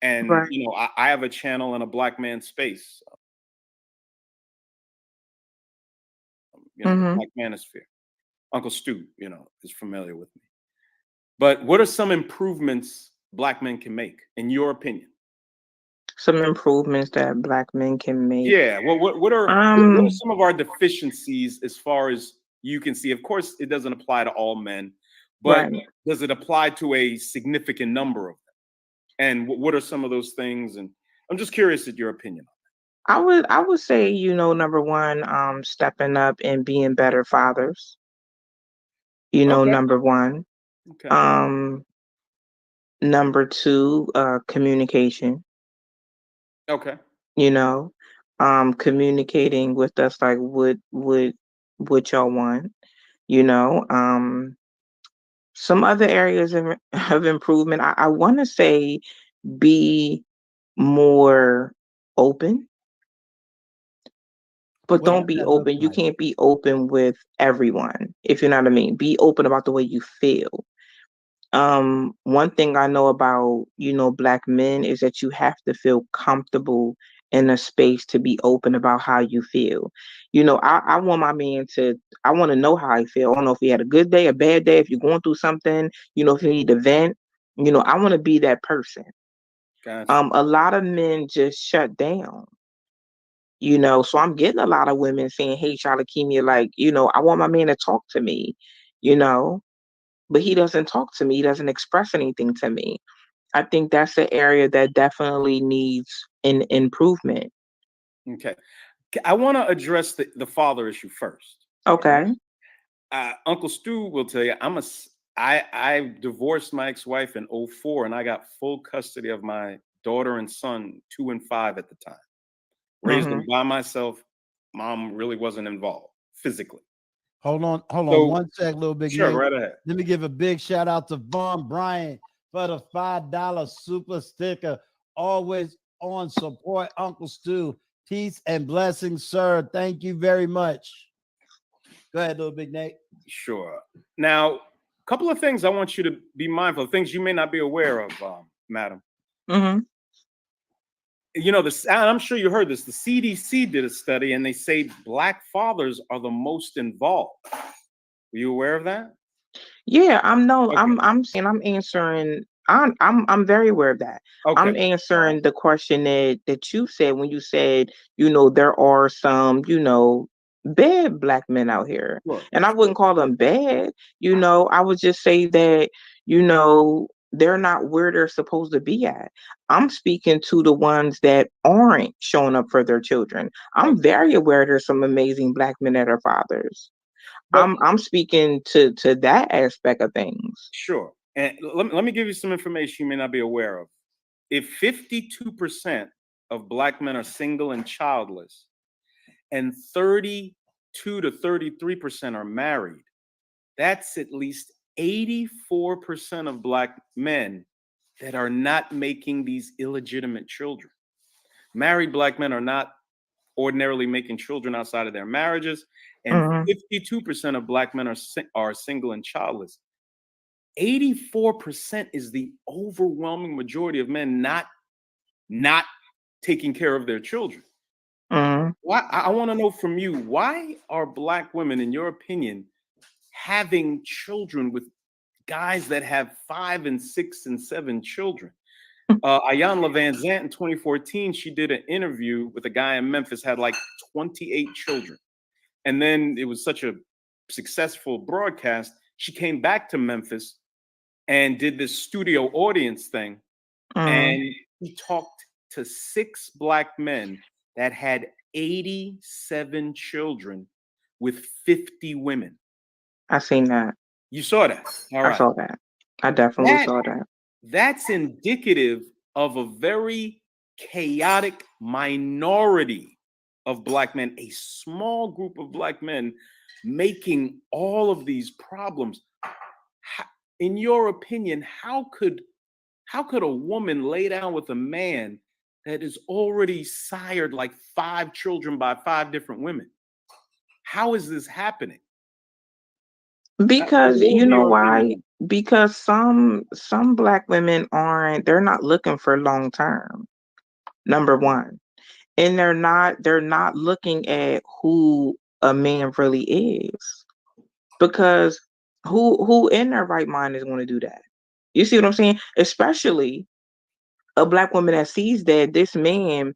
And you know, I have a channel in a Black man space. You know, the Black manosphere. Uncle Stu, you know, is familiar with me. But what are some improvements Black men can make, in your opinion? Some improvements that Black men can make. Yeah. Well, what are some of our deficiencies as far as you can see? Of course, it doesn't apply to all men, but does it apply to a significant number of them? And what are some of those things? And I'm just curious at your opinion. I would say, you know, number one, stepping up and being better fathers. You know, number one. Number two, communication. Okay. You know, communicating with us like what y'all want. You know, some other areas of improvement. I want to say be more open, but What does don't be that look open. You like? can't be open with everyone, if you know what I mean. Be open about the way you feel. One thing I know about, Black men is that you have to feel comfortable in a space to be open about how you feel. I want my man I want to know how he feel. I don't know if he had a good day, a bad day, if you're going through something, if you need to vent, I want to be that person. Gotcha. A lot of men just shut down. So I'm getting a lot of women saying, "Hey, Shalokemia, like, I want my man to talk to me, you know, but he doesn't talk to me. He doesn't express anything to me." I think that's an area that definitely needs an improvement. Okay. I want to address the father issue first. Okay. Uncle Stu will tell you, I divorced my ex-wife in 2004, and I got full custody of my daughter and son, 2 and 5 at the time. Raised them by myself. Mom really wasn't involved physically. Hold on So, one sec, little big sure, Nate. right ahead. Let me give a big shout out to Von Bryant for the $5 super sticker. Always on support Uncle Stu. Peace and blessings, sir. Thank you very much. Go ahead, little big Nate. Sure. Now, a couple of things I want you to be mindful of, things you may not be aware of, madam. Mm-hmm. I'm sure you heard this. The CDC did a study, and they say Black fathers are the most involved. Were you aware of that? Yeah, Okay. I'm saying I'm answering. I'm very aware of that. Okay. I'm answering the question that you said when you said, there are some, bad Black men out here. Sure. And I wouldn't call them bad, I would just say that, they're not where they're supposed to be at. I'm speaking to the ones that aren't showing up for their children. I'm very aware there's some amazing Black men that are fathers. But I'm speaking to that aspect of things. sure. And let me give you some information you may not be aware of. If 52% of Black men are single and childless, and 32 to 33% are married, that's at least 84% of Black men that are not making these illegitimate children. Married Black men are not ordinarily making children outside of their marriages, and 52% of Black men are single and childless. 84% is the overwhelming majority of men not taking care of their children. Why? I want to know from you, why are Black women, in your opinion, having children with guys that have 5 and 6 and 7 children? Iyanla Vanzant in 2014, she did an interview with a guy in Memphis, had like 28 children. And then it was such a successful broadcast, she came back to Memphis and did this studio audience thing. And he talked to 6 Black men that had 87 children with 50 women. I seen that. You saw that? All right. I saw that. I definitely saw that. That's indicative of a very chaotic minority of Black men, a small group of Black men making all of these problems. In your opinion, how could a woman lay down with a man that is already sired like 5 children by 5 different women? How is this happening? Because you know why? Because some Black women they're not looking for long term. Number one. And they're not looking at who a man really is. Because who in their right mind is going to do that? You see what I'm saying? Especially a Black woman that sees that this man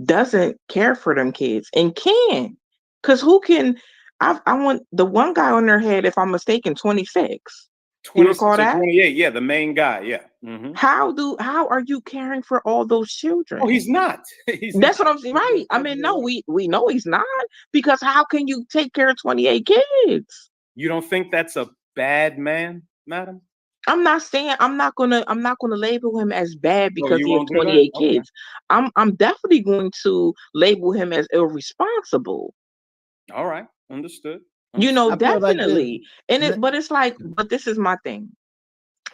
doesn't care for them kids and can. Because who can? I want the one guy on their head, if I'm mistaken, 26. You recall that? 28, yeah, the main guy, yeah. How are you caring for all those children? Oh, he's not. That's what I'm saying, right? I mean, no, we know he's not, because how can you take care of 28 kids? You don't think that's a bad man, madam? I'm not saying I'm not gonna label him as bad Oh, because you he has won't do that? 28 Okay. kids. I'm definitely going to label him as irresponsible. All right. Understood. I feel like this. Definitely. But it's like, but this is my thing.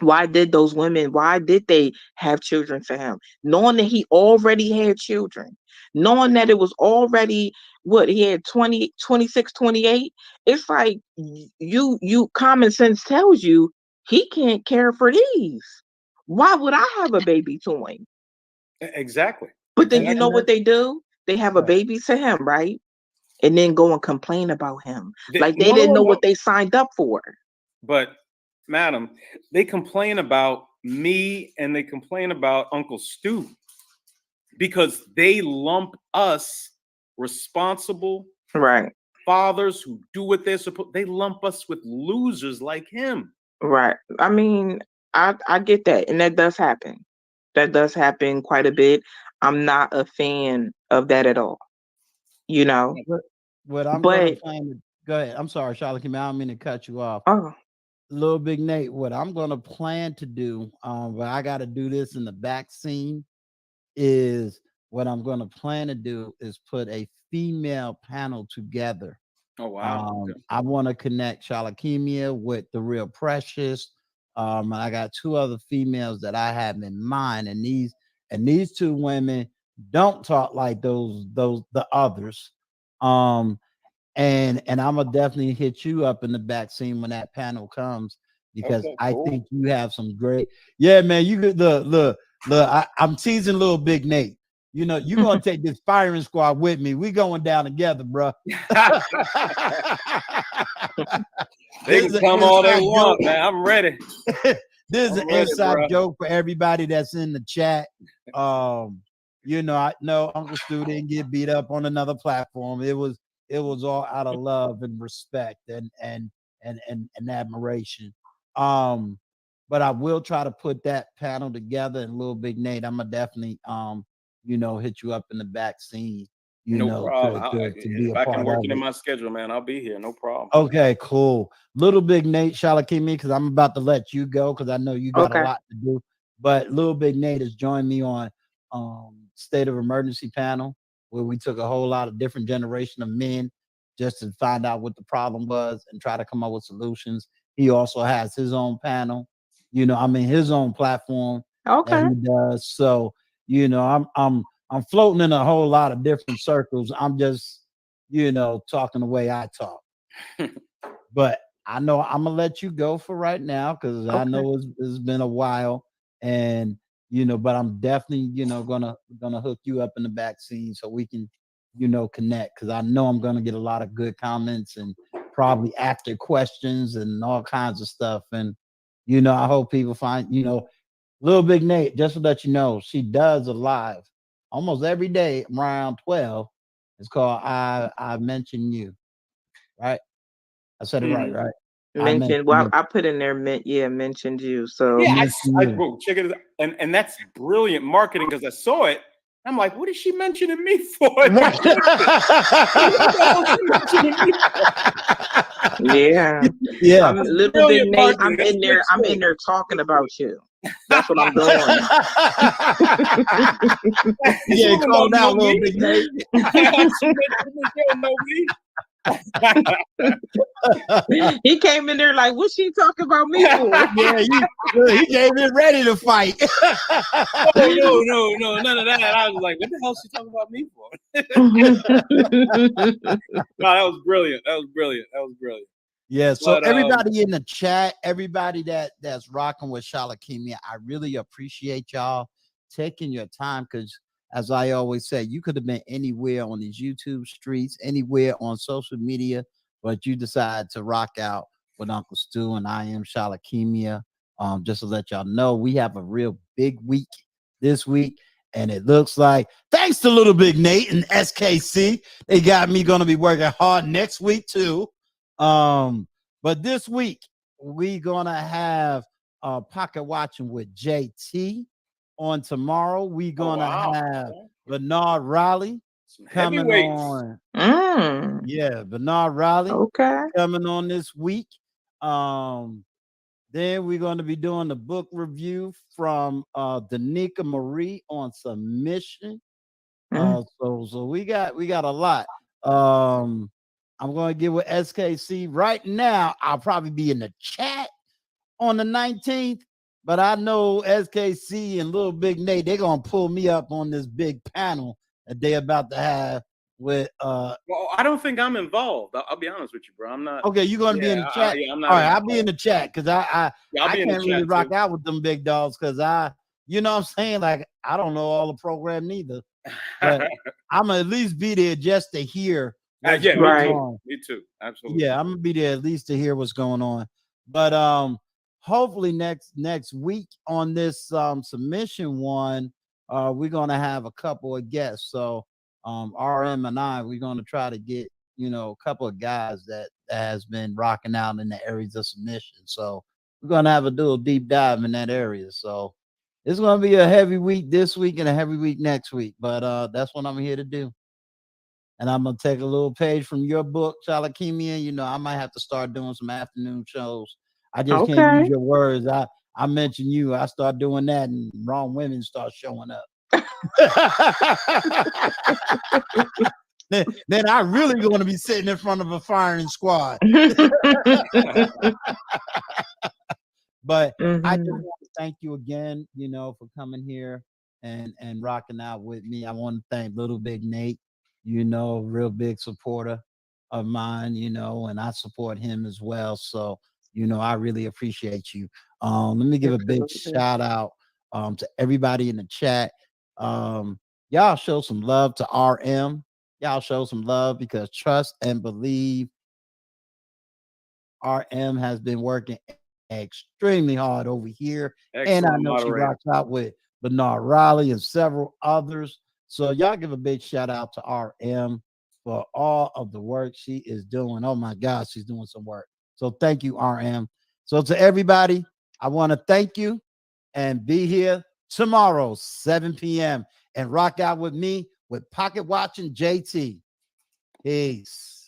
Why did they have children for him? Knowing that he already had children, knowing that it was already what he had 20, 26, 28. It's like you common sense tells you he can't care for these. Why would I have a baby to him? Exactly. But then you Exactly. know what they do? They have a baby to him, right? And then go and complain about him. Like they didn't know what they signed up for. But madam, they complain about me and they complain about Uncle Stu because they lump us responsible Right. fathers who do what they're supposed. They lump us with losers like him. Right. I mean, I get that, and that does happen. That does happen quite a bit. I'm not a fan of that at all. You know. What I'm gonna But plan to go ahead. I'm sorry, Shalokemia, I don't mean to cut you off. oh, Little Big Nate, what I'm gonna plan to do, but I gotta do this in the back scene, is what I'm gonna plan to do is put a female panel together. Oh wow. Okay. I want to connect Shalokemia with the Real Precious. I got two other females that I have in mind, and these two women don't talk like the others. And I'm gonna definitely hit you up in the back scene when that panel comes, because Okay, I cool. think you have some great. Yeah, man, you could look. I'm teasing little Big Nate. You know, you're gonna take this firing squad with me. We going down together, bro. They can come all they want, man. I'm ready. This is an inside joke for everybody that's in the chat. You know, I know Uncle Stu didn't get beat up on another platform. It was all out of love and respect and admiration. But I will try to put that panel together. And Little Big Nate, I'm gonna definitely you know, hit you up in the back scene. You No know, problem. to be if a I part can work of it in it. my schedule, man, I'll be here. No problem. Okay, cool. Little Big Nate, Shalokemia, because I'm about to let you go because I know you got a lot to do. But Little Big Nate has joined me on State of Emergency panel, where we took a whole lot of different generation of men just to find out what the problem was and try to come up with solutions. He also has his own panel, you know, I mean his own platform that he does. So, you know, I'm floating in a whole lot of different circles. I'm just, you know, talking the way I talk. But I know I'm gonna let you go for right now because I know it's been a while, and you know, but I'm definitely, you know, gonna hook you up in the back scene so we can, you know, connect, because I know I'm gonna get a lot of good comments and probably after questions and all kinds of stuff. And you know, I hope people find, you know, Little Big Nate, just to let you know, she does a live almost every day around 12. It's called I Mention You, right? I said it right, right? Mentioned. Well, I put in there. Mentioned you. So yeah, bro, check it out. And that's brilliant marketing because I saw it. I'm like, what is she mentioning me for? Yeah, yeah. I'm Little Big Nate. I'm in there. I'm in there talking about you. That's what I'm doing. Yeah, calm down, Little Big Nate. He came in there like, what's she talking about me for? Yeah, he came in ready to fight. No, none of that. I was like, what the hell is she talking about me for? No, that was brilliant. That was brilliant. Yeah, so everybody in the chat, everybody that's rocking with Shalokemia, I really appreciate y'all taking your time, because as I always say, you could have been anywhere on these YouTube streets, anywhere on social media, but you decide to rock out with Uncle Stu and I Am Shalokemia. Just to let y'all know, we have a real big week this week, and it looks like, thanks to Little Big Nate and SKC, they got me going to be working hard next week too. But this week we gonna have pocket watching with JT. On tomorrow we gonna have Bernard Riley coming on. Yeah, Bernard Riley coming on this week. Then we're going to be doing the book review from Danica Marie on submission. So we got a lot. I'm going to get with SKC right now. I'll probably be in the chat on the 19th, but I know SKC and Little Big Nate, they're going to pull me up on this big panel that they're about to have with well, I don't think I'm involved. I'll be honest with you, bro. I'm not. Okay, you're going to be in the chat. I'm not. All right, I'll be in the chat because I can't really rock too. out with them big dogs because you know what I'm saying? Like, I don't know all the program neither, but I'm gonna at least be there just to hear what's going on. Me too. Absolutely. Yeah, I'm gonna be there at least to hear what's going on. But hopefully next week on this submission one, we're gonna have a couple of guests. So RM and we're gonna try to get a couple of guys that has been rocking out in the areas of submission. So we're gonna have a little deep dive in that area. So it's gonna be a heavy week this week and a heavy week next week. But that's what I'm here to do. And I'm gonna take a little page from your book, Shalokemia. I might have to start doing some afternoon shows. I just can't use your words. I mentioned you. I start doing that, and wrong women start showing up. then I really going to be sitting in front of a firing squad. But I just want to thank you again, for coming here and rocking out with me. I want to thank Little Big Nate, real big supporter of mine, and I support him as well. So, I really appreciate you. Let me give a big shout out to everybody in the chat. Y'all show some love to RM. Y'all show some love because trust and believe RM has been working extremely hard over here. Excellent, and I know moderator. She rocks out with Bernard Riley and several others. So y'all give a big shout out to RM for all of the work she is doing. Oh my gosh, she's doing some work. So thank you, RM. So to everybody, I want to thank you and be here tomorrow, 7 p.m. and rock out with me with Pocket Watching JT. Peace.